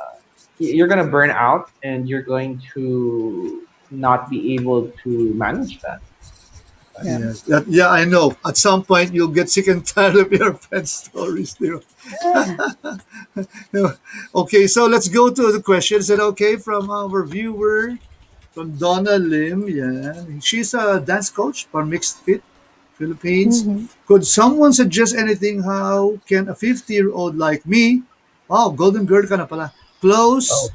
you're gonna burn out, and you're going to not be able to manage that. Yeah. Yes. Yeah, I know. At some point, you'll get sick and tired of your friends' stories. Okay, so let's go to the question. Is that okay from our viewer, from Donna Lim? Yeah, she's a dance coach for Mixed Fit Philippines. Mhm. Could someone suggest anything? How can a 50-year-old like me, wow, golden girl ka na pala, Oh.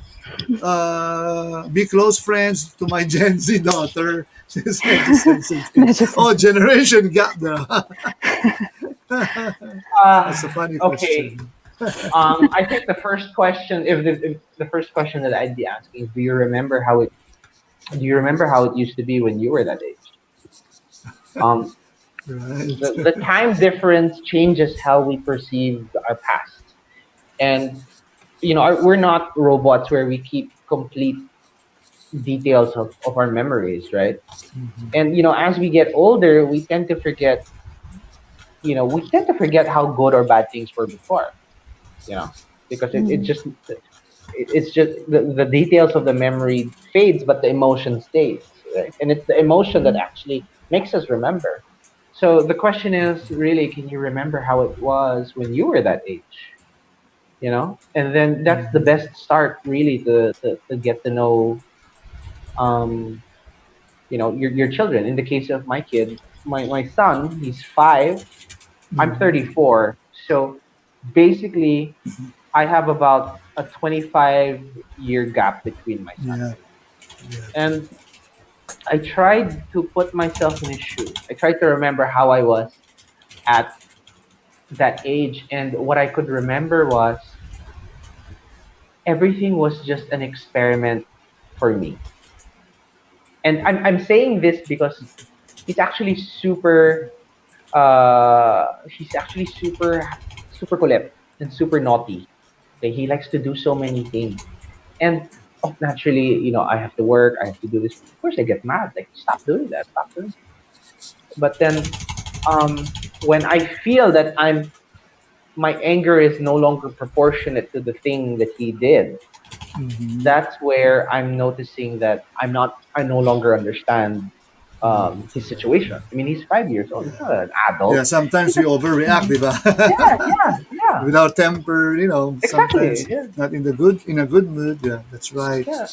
be close friends to my Gen Z daughter? She's sensitive. That's just Oh, generation gap there. Uh, That's a funny okay. question. I think the first question, if the first question that I'd be asking is, do you remember how it used to be when you were that age? Um, the Right. time difference changes how we perceive our past, and we're not robots where we keep complete details of our memories, right? And as we get older, we tend to forget how good or bad things were before, you know, because Mhm. it's just the details of the memory fades, but the emotion stays, right? And it's the emotion that actually makes us remember. So the question is really, can you remember how it was when you were that age? And then that's the best start really to get to know um, your children. In the case of my kid, my son, he's 5. I'm Mm-hmm. 34. So basically, I have about a 25-year gap between my son Yeah. and me. Yeah. And I tried to put myself in his shoes. I tried to remember how I was at that age. And what I could remember was everything was just an experiment for me. And I'm saying this because he's actually super super kulit and super naughty. Okay, he likes to do so many things. And naturally, I have to work, I have to do this. Of course I get mad, like stop doing that, stop doing that. But then when I feel that my anger is no longer proportionate to the thing that he did, Mm-hmm. that's where I'm noticing that I no longer understand his situation. I mean, he's 5 years old. He's not an Yeah, adult. sometimes we overreact, di ba? Yeah, yeah, yeah. With our temper, Exactly. sometimes Yeah, not in a good mood. Yeah, that's right. yeah.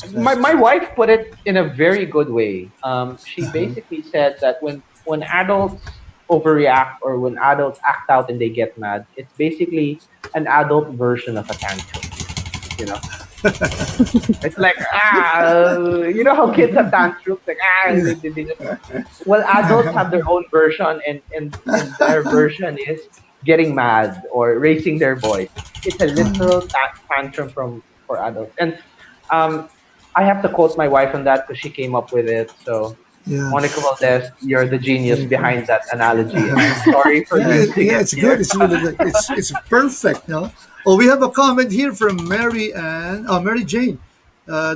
That's My right. wife put it in a very good way. She Uh-huh. basically said that when adults overreact or when adults act out and they get mad, it's basically an adult version of a tantrum. You know, it's like how kids have tantrums, like they just, well, adults have their own version, and their version is getting mad or raising their voice. It's a literal tantrum for adults. And um, I have to quote my wife on that because she came up with it. So, Yeah. Monica Valdez, you're the genius Thank you. behind that analogy, and I'm sorry for using Yeah, it it's good. here. It's really good. It's perfect. No. Oh, we have a comment here from Mary Jane.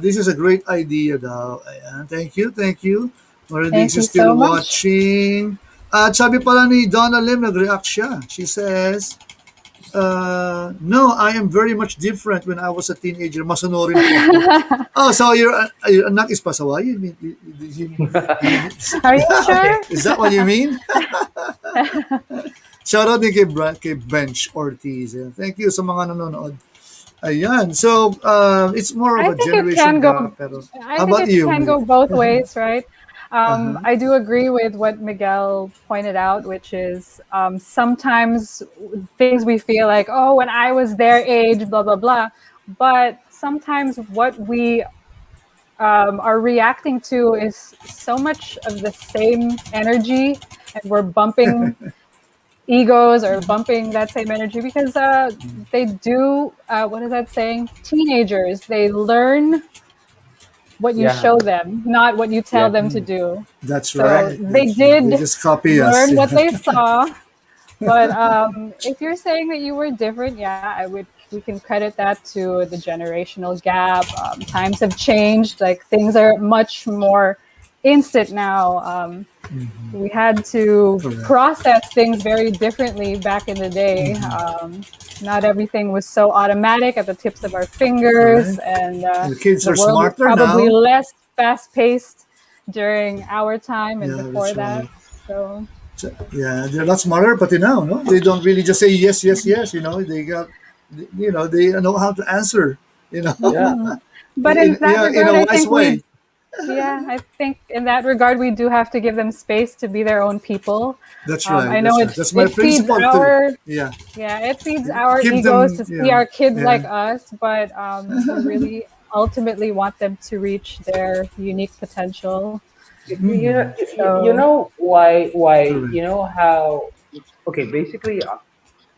This is a great idea, daw. Ayan. Thank you, thank you. Mary Diggs Thank is you still so much. watching. At sabi pala ni Donna Lim, nag-react siya. She says, no, I am very much different when I was a teenager. Masunurin po ako. Oh, so your anak is pasaway? Are you sure? Is that what you mean? Shoutout din kay Bench Ortiz. Yeah. Thank you sa mga nanonood. Ayan. So, it's more of I a think it generation can go. gap. Pero, I how think about it you, can Meg? go both ways, right? Uh-huh. I do agree with what Miguel pointed out, which is sometimes things we feel like, oh, when I was their age, blah blah blah, but sometimes what we are reacting to is so much of the same energy, and we're bumping egos or bumping that same energy because they do what is that saying, teenagers, they learn what you Yeah, show them, not what you tell yeah, them to Mm, do. that's So right. they That's right. They did just copy us. learn what they saw, but if you're saying that you were different, yeah, I would. We can credit that to the generational gap. Times have changed. Like things are much more instant now. We had to Correct. process things very differently back in the day. Not everything was so automatic at the tips of our fingers, Correct. and The kids the are world was smarter probably now. less fast paced during our time and Yeah, before that's that. right. So, Yeah, they're a lot smarter, but now, no, they don't really just say yes, yes, yes. They know how to answer. You know, yeah. but in that in regard, a I wise think way. yeah, I think in that regard, we do have to give them space to be their own people. That's right. I know That's right. That's my it feeds principle too. our Yeah, yeah, it feeds our give egos them. to see our kids Yeah. like us, but we really ultimately want them to reach their unique potential. You So, know why Correct. how, okay, basically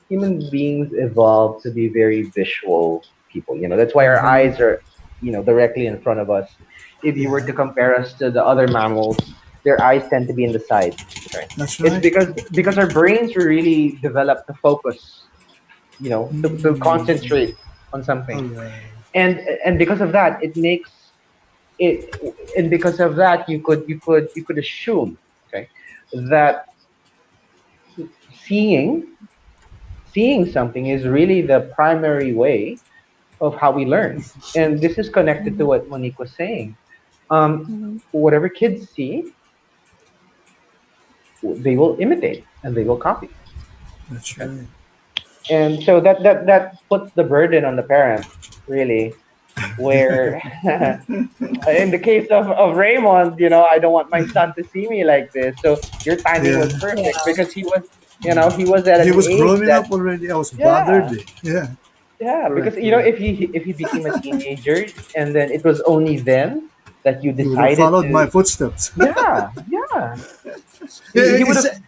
human beings evolved to be very visual people. That's why our Hmm. eyes are, directly in front of us. If you were Yeah, to compare us to the other mammals, their eyes tend to be in the sides, right? that's It's right. because our brains were really developed to focus, to concentrate on All something. right. And because of that, it makes it and because of that, you could assume, okay, that seeing seeing something is really the primary way of how we learn. And this is connected to what Monique was saying. mhm. Whatever kids see, they will imitate and they will copy. That's Okay? right. And so that puts the burden on the parent, really, where in the case of Raymond, I don't want my son to see me like this. So your timing Yeah. was perfect Yeah. because he was at He an was age growing that, up already. I was bothered. yeah, Yeah. yeah, because Correct. Correct. if he became a teenager and then it was only then that you He would have decided followed my to, footsteps. yeah, yeah, he would It's, have,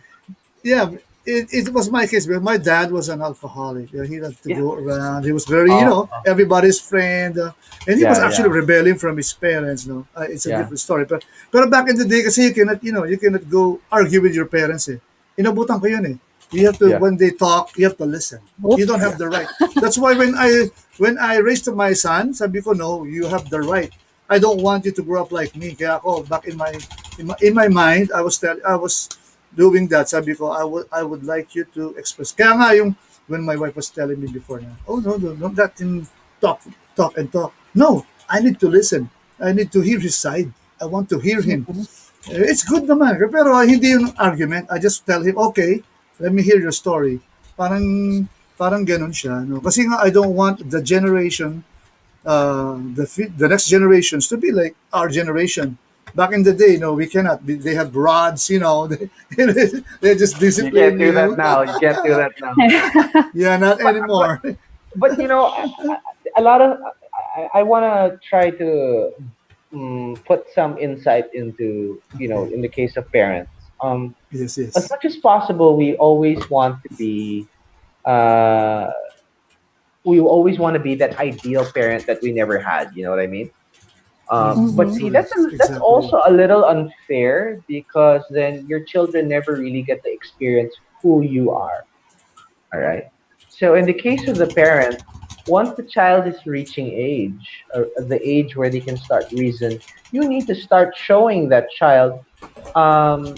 yeah, it was my case. But my dad was an alcoholic. Yeah, he had to yeah, go around. He was very, oh, everybody's friend. And he was yeah, actually yeah, rebelling from his parents. It's a yeah, different story. But back in the day, kasi you cannot go argue with your parents. Eh. Inabutan ko yun eh. You have to, yeah, when they talk, you have to listen. You don't Oops. yeah, have the right. That's why when I raised my son, sabi ko, no, you have the right. I don't want you to grow up like me. Kaya ako, back in my mind, I was doing that. Sabi ko, I would like you to express. Kaya nga yung when my wife was telling me before na, oh no, no, no, that in talk and talk. No, I need to listen. I need to hear his side. I want to hear him. It's good naman. Pero hindi yung argument. I just tell him, okay, let me hear your story. Parang ganun siya. No? Kasi nga, I don't want the next generations to be like our generation. Back in the day, we cannot. They have rods, they just you discipline can't do that you. now. You can't do that now. Yeah, not But anymore. but a lot of I want to try to put some insight into Okay. in the case of parents. Yes, As yes. much as possible, uh, we always want to be that ideal parent that we never had. You know what I mean? But Mhm. see, Correct. that's Exactly. also a little unfair because then your children never really get to experience who you are. All right. So in the case of the parent, once the child is reaching age, or the age where they can start reason, you need to start showing that child um,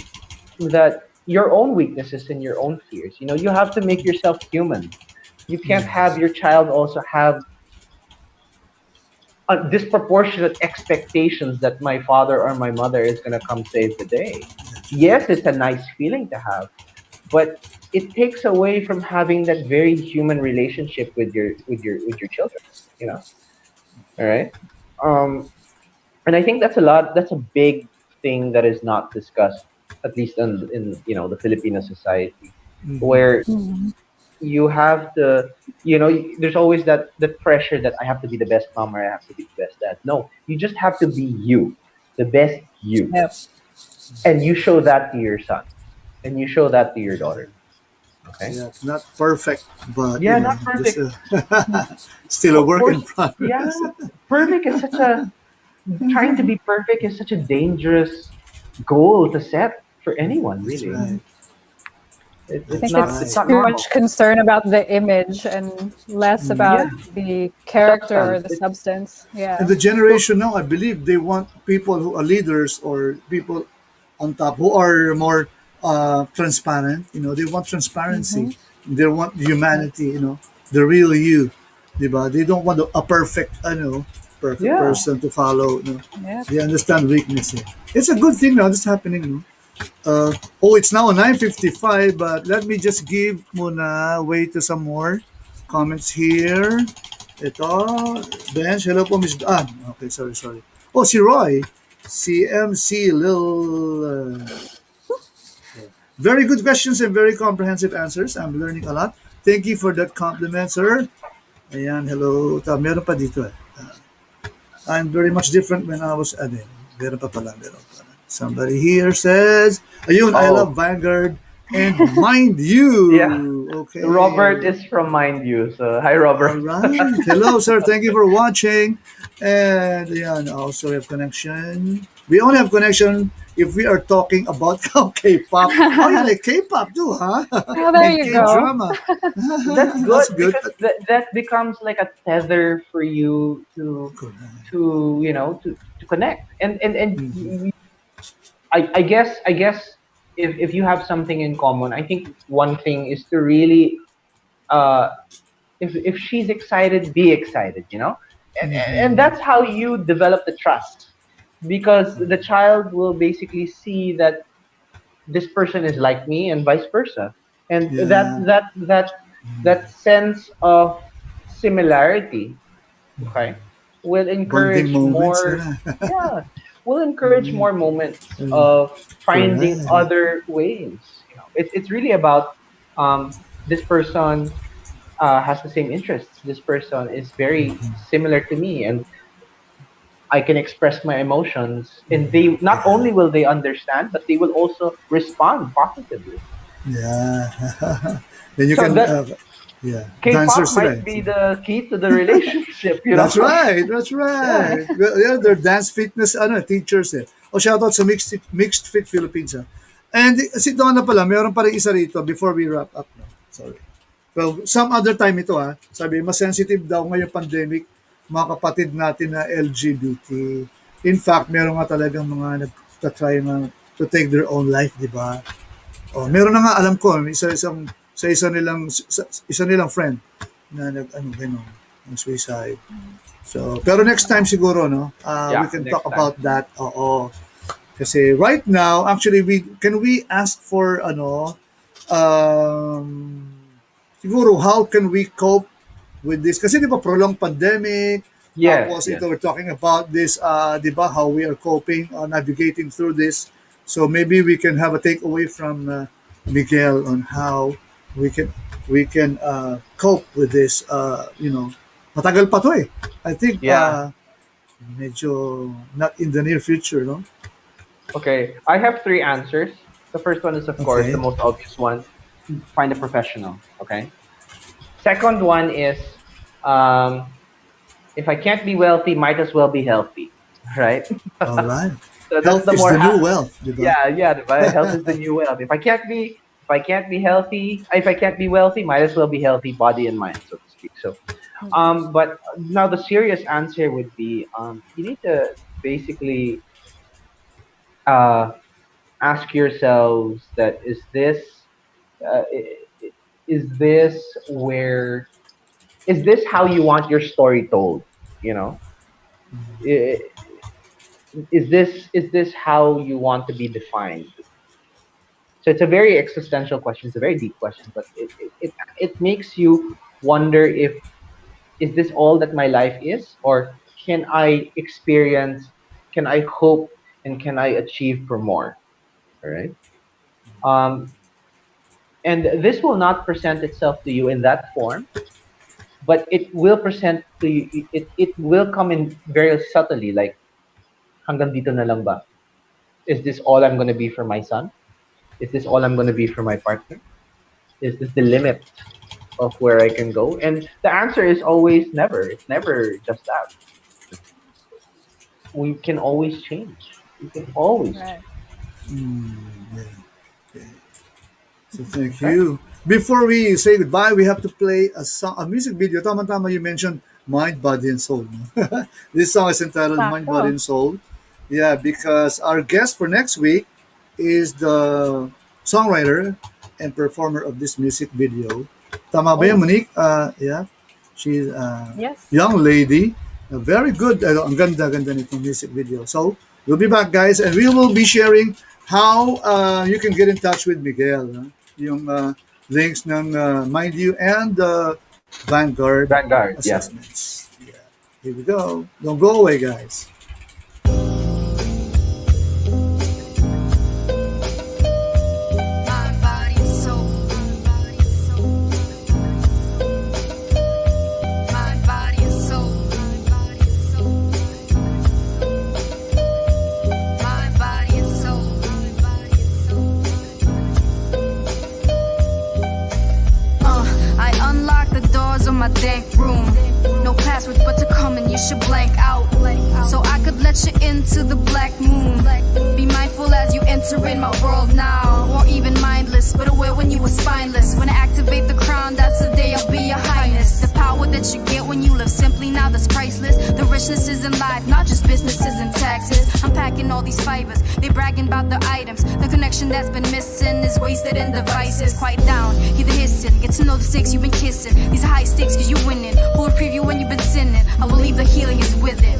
that your own weaknesses and your own fears. You have to make yourself human. You can't have your child also have disproportionate expectations that my father or my mother is going to come save the day. Yes, it's a nice feeling to have, but it takes away from having that very human relationship with your children. You know, all right. Um, and I think That's a big thing that is not discussed, at least in the Filipino society, Mm-hmm. where you have to, there's always that pressure that I have to be the best mom or I have to be the best dad. No, you just have to be you, the best you, Yep. and you show that to your son, and you show that to your daughter. Okay. Yeah, it's not perfect, but Yeah, not just perfect. still a For, work for in yeah, progress. perfect is such a trying to be perfect is such a dangerous goal to set for anyone. That's Really, right. I it's think That's not it's it's right. not too much normal. concern about the image and less Mm. Yeah, about the character or substance. the substance. And Yeah. the So generation now, I believe they want people who are leaders or people on top who are more transparent. They want transparency. Mm-hmm. They want Yep. humanity. The real you. Diba? They don't want a perfect, perfect yeah, person to follow. Yep. They understand weakness. Eh. It's a good thing now. That's happening. It's now 9:55, but let me just give muna way to some more comments here. Ito, Bench, hello po, Miss Okay, sorry, sorry. Oh, si Roy, CMC, very good questions and very comprehensive answers. I'm learning a lot. Thank you for that compliment, sir. Ayan, hello. Meron pa dito eh. I'm very much different when I was, meron pa pala, meron pa. Somebody here says, ayun, I love oh, Vanguard and Mind yeah. You. Robert Okay. is from Mind You, so hi, All Robert. right. Hello, sir. Thank you for watching. And yeah, also we have connection. We only have connection if we are talking about K-pop. Oh, you like K-pop too, huh? Oh, there And you go. K-drama. That's That's good good. because that becomes like a tether for you to connect. And Mhm. I guess if you have something in common, I think one thing is to really uh if she's excited, be excited, and Mhm. that's how you develop the trust, because the child will basically see that this person is like me and vice versa, and that Yeah. that that that sense of similarity, okay, will Bonding encourage moments. more, yeah, will encourage more moments Mm, of finding correct. other ways. It's really about, this person has the same interests. This person is very similar to me, and I can express my emotions. And they not Yeah. only will they understand, but they will also respond positively. Yeah. Then you So can, that yeah, K-pop dancers might today. be the key to the relationship. That's right. That's Yeah. right. Well, yeah, they're dance fitness teachers eh. O shout out sa Mixed Fit Philippines. And si Donna pala, meron pa rin isa rito before we wrap up. No? Sorry. Well, some other time ito sabi, mas sensitive daw ngayong pandemic mga kapatid natin na LGBT. In fact, meron nga talagang mga nagtatry na to take their own life, di ba? Oh, meron na nga alam ko, isa nilang friend na gano'n, ng suicide. So, pero next time siguro, no, we Yeah, can next talk time. about that. Oo. Kasi right now, actually, we ask for, um, siguro, how can we cope with this? Kasi di ba, prolonged pandemic, Yes, tapos yes. ito, we're talking about this, di ba, how we are coping, navigating through this. So maybe we can have a takeaway from Miguel on how we can cope with this. Matagal pa to eh. I think Yeah. medyo not in the near future, no? Okay. I have three answers. The first one is, of course, the Okay. most obvious one. Find a professional. Okay. Second one is, um, if I can't be wealthy, might as well be healthy. Right. All right. So that's Health the is more the new wealth, di ba? yeah, yeah, diba? Health is the new wealth. If I can't be healthy, if I can't be wealthy, might as well be healthy, body and mind, so to speak. So, but now the serious answer would be, you need to basically uh, ask yourselves that, uh, i- i- is this where is this how you want your story told? You know, I- is this how you want to be defined? So it's a very existential question. It's a very deep question, but it makes you wonder, if is this all that my life is, or can I experience, can I hope, and can I achieve for more? All right. Um, and this will not present itself to you in that form, but it will present to you. It will come in very subtly, like, hanggang dito na lang ba? Is this all I'm going to be for my son? Is this all I'm going to be for my partner? Is this the limit of where I can go? And the answer is always never. It's never just that. We can always change. We can always Right. change. Mm, yeah. Okay. So thank Right? you. Before we say goodbye, we have to play a music video. Tama-tama, you mentioned Mind, Body, and Soul. No? This song is entitled Mind, Body, Sakto. and Soul. Yeah, because our guest for next week is the songwriter and performer of this music video. Tama ba yan, Oh, Monique? Yeah. She's a Yes. young lady. Very good. Ang ganda-ganda nitong music video. So, we'll be back, guys, and we will be sharing how you can get in touch with Miguel. Yung links ng Mind You and Vanguard Vanguard. Yeah. assessments. Yeah. Here we go. Don't go away, guys. Mind, body, and soul. Mind, body, and soul. Mind, body, and soul. Mind, body, and soul. Mind, body, and soul. Mind, body, and soul. I unlock the doors of my dank room. No passwords but to come and you should blank out. So I could let you into the black moon. Be mindful as you enter in my world now. Or even mindless, but aware when you were spineless. When I activate the crown, that's the day I'll be your highness. The power that you get when you live simply now, that's priceless. The richness is in life, not just businesses and taxes. I'm packing all these fibers, they bragging about the items. The connection that's been missing is wasted in devices. Quiet down, hear the hissing, get to know the stakes you've been kissing. These are high stakes cause you're winning. Hold a preview when you've been sinning. I believe the healing is within.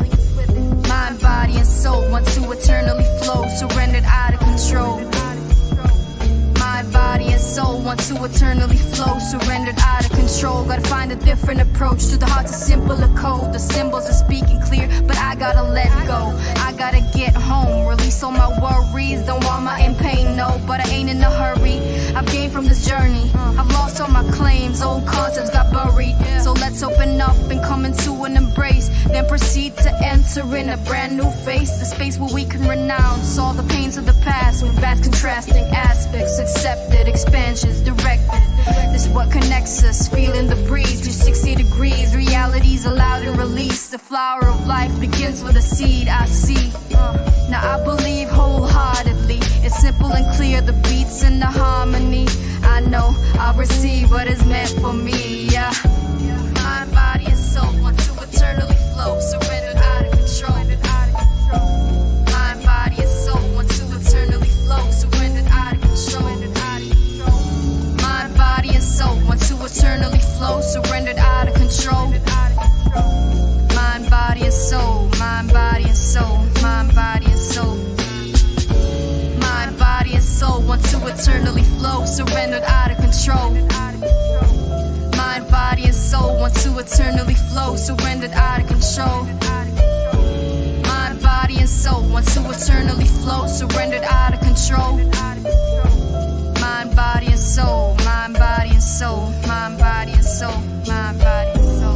Mind, body, and soul want to eternally flow, surrendered out of control. Mind, body. body and soul want to eternally flow, surrendered out of control. Gotta find a different approach to the heart's a simpler code. The symbols are speaking clear, but I gotta let go. I gotta get home, release all my worries. Don't want my in pain, no, but I ain't in a hurry. I've gained from this journey, I've lost all my claims. Old concepts got buried, so let's open up and come into an embrace. Then proceed to enter in a brand new phase, the space where we can renounce all the pains of the past with vast contrasting aspects. Accepted, expansions directed. This is what connects us, feeling the breeze through 60 degrees. Reality's allowed and released. The flower of life begins with a seed I see. Now I believe wholeheartedly, it's simple and clear, the beats and the harmony. I know I'll receive what is meant for me, yeah. Mind, body, and soul want to eternally flow, surrendered out of control. Mind, body, and soul want to eternally flow, surrendered out of control. Mind, body, and soul want to eternally flow, surrendered out of control. Mind, body, and soul, mind, body, and soul, mind, body, and soul. Mind, body, and soul want to eternally flow, surrendered out of control. Mind, body, and soul want to eternally flow, surrendered out of control. Mind, body, and soul want to eternally flow, surrendered out of control. Mind, body, and soul, mind, body, and soul, mind, body, and soul, mind, body, and soul.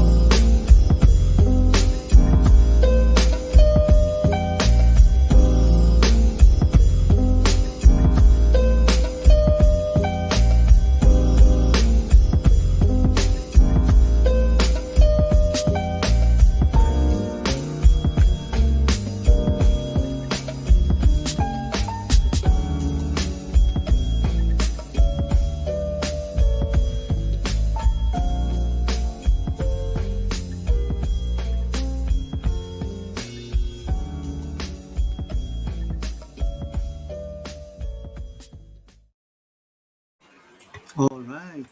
All right.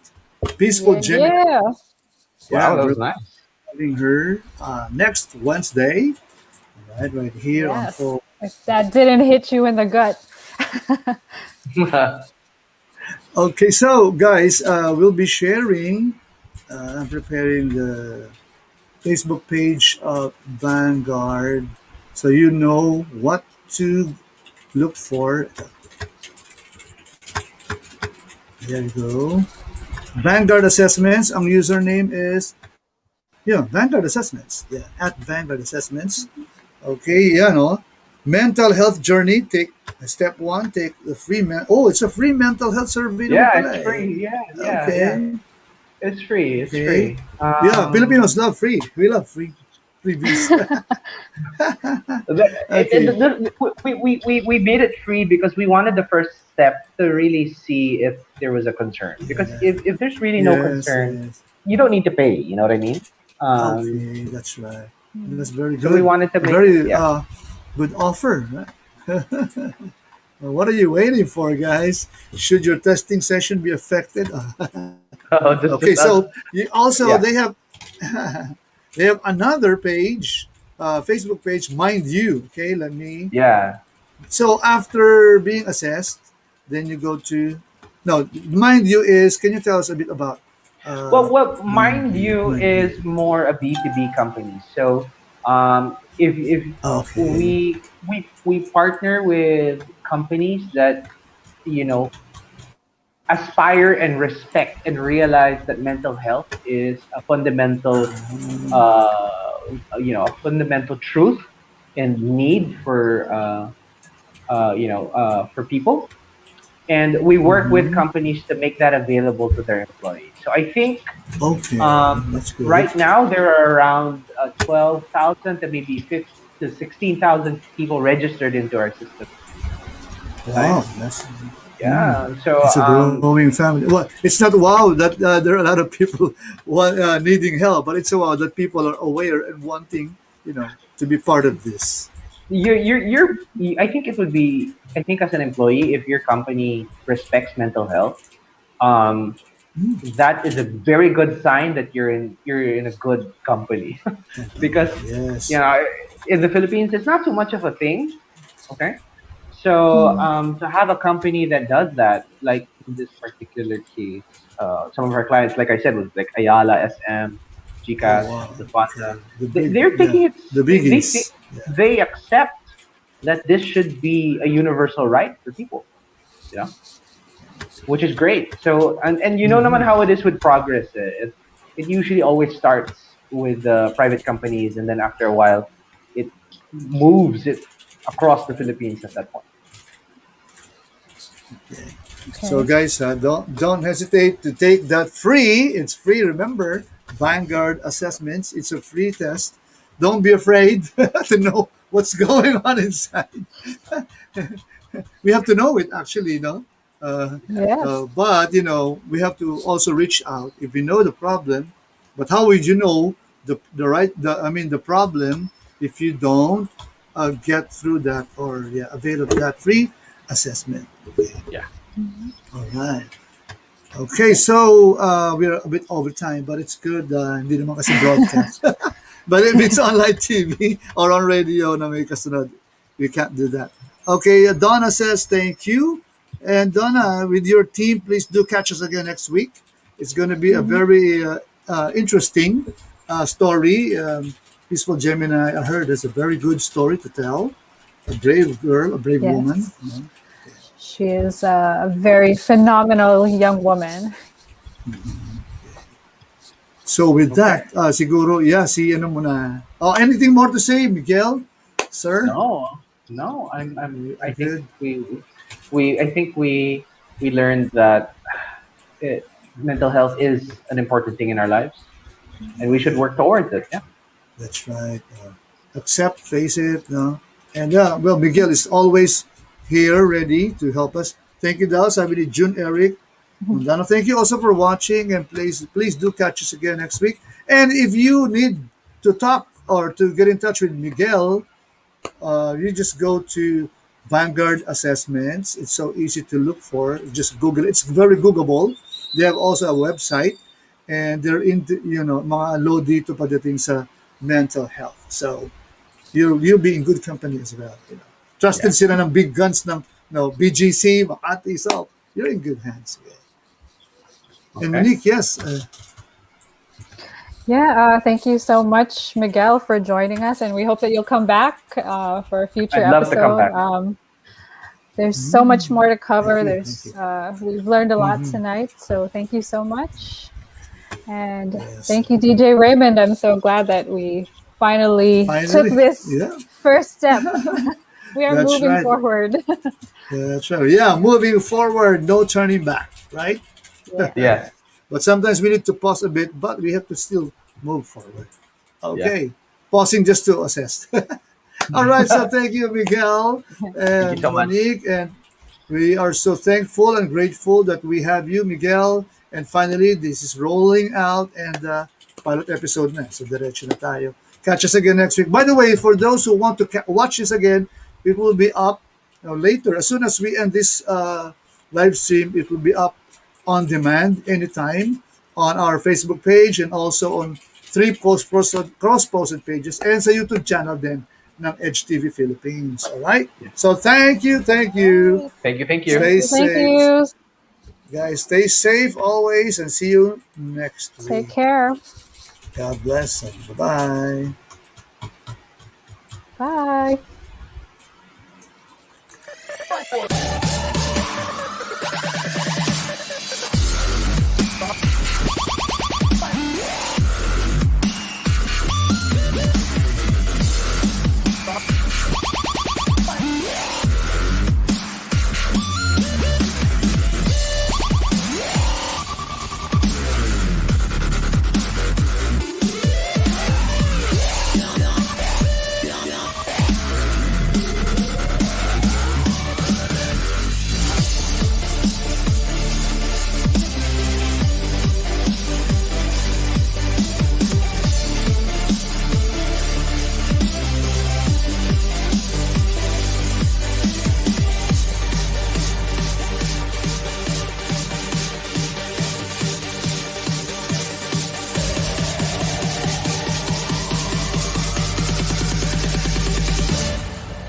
Peaceful Yeah, Jenny. yeah. Wow, that we're was nice. having her next Wednesday. Right here on Yes. Full. If that didn't hit you in the gut. Okay, so guys, we'll be sharing. I'm preparing the Facebook page of Vanguard, so you know what to look for. There you go. Vanguard Assessments. Ang username is Vanguard Assessments. Yeah, at Vanguard Assessments. Okay, no. Mental health journey. Take step one. Take the free it's a free mental health survey. Yeah, naman pala it's eh. free. Yeah. Okay. It's free. It's Okay. free. Yeah, Filipinos love free. We love freebies. Okay. We made it free because we wanted the first step to really see if there was a concern. Because if there's really no concern, Yes. you don't need to pay. You know what I mean? Okay, that's right. That's very good. So we wanted to make Very good offer. Right? Well, what are you waiting for, guys? Should your testing session be affected? Okay, so they have they have another page, Facebook page, Mind You. Okay, let me. So after being assessed, then you go to. No, Mind You is. Can you tell us a bit about? Well, Mind You is more a B2B company. So, if we partner with companies that aspire and respect and realize that mental health is a fundamental, a fundamental truth and need for for people. And we work with companies to make that available to their employees. So I think that's good. right now there are around 12,000 to maybe 15 to 16,000 people registered into our system. Wow, So it's a growing family. Well, it's not wow that there are a lot of people needing help, but it's a wow that people are aware and wanting, to be part of this. I think it would be. I think as an employee, if your company respects mental health, that is a very good sign that you're in a good company. Because in the Philippines, it's not too much of a thing. Okay, So to have a company that does that, like in this particular case, some of our clients, like I said, was like Ayala, SM, Oh GCash, wow. the Fanta. Okay. The big, They're yeah, taking it. the biggies. Yeah. They accept that this should be a universal right for people. You know, which is great. So and you know naman how it is with progress. It usually always starts with private companies, and then after a while, it moves it across the Philippines at that point. So Okay. guys, don't hesitate to take that free. It's free. Remember, Vanguard assessments. It's a free test. Don't be afraid to know what's going on inside. We have to know it actually, Uh, Yes. but we have to also reach out if we know the problem. But how would you know the right the I mean the problem if you don't get through that or avail of that free assessment? Okay. Yeah. All right. Okay, so we're a bit over time, but it's good. Hindi naman kasi broadcast. But if it's on live TV or on radio na may kasunod, we can't do that. Okay, Donna says thank you. And Donna, with your team, please do catch us again next week. It's going to be a very interesting story. Peaceful Gemini, I heard, is a very good story to tell. A brave girl, a brave woman. Yes. She is a very phenomenal young woman. So with Okay. that, siguro, si ano muna. Oh, anything more to say, Miguel, sir? No, no. I think Good. we learned that mental health is an important thing in our lives, and we should work towards it. Yeah. That's right. Accept, face it, no? And well, Miguel is always here, ready to help us. Thank you, Dal. Sabi ni June Eric. Mandano, thank you also for watching, and please do catch us again next week. And if you need to talk or to get in touch with Miguel, you just go to Vanguard Assessments. It's so easy to look for. Just Google it. It's very Googleable. They have also a website, and they're into mga low dito pagdating sa mental health. So you'll be in good company as well. Trusted Yeah. sila ng big guns ng BGC, Makati. So you're in good hands. Yeah. And Okay. Monique, yes, Yeah, thank you so much, Miguel, for joining us, and we hope that you'll come back for a future I'd love to come episode. back. There's so much more to cover. thank There's you. we've learned a lot tonight, so thank you so much, and Yes. thank you, DJ Raymond. I'm so glad that we finally took Finally, this yeah, first step. We are that's moving right. forward. That's right. Yeah, moving forward, no turning back, right? Yeah. Yes. But sometimes we need to pause a bit, but we have to still move forward. Yeah. Okay, pausing just to assess. All right, so thank you, Miguel Thank and you so much. Monique, and we are so thankful and grateful that we have you, Miguel. And finally, this is rolling out and pilot episode na. So diretso na tayo. Catch us again next week. By the way, for those who want to watch this again, it will be up later. As soon as we end this live stream, it will be up on demand anytime on our Facebook page and also on three cross-posted pages and sa YouTube channel din ng Edge TV Philippines. All right? So thank you. Thank you. Thank you. Stay Thank safe. you. Guys, stay safe always and see you next Take week. care. God bless and bye-bye. Bye.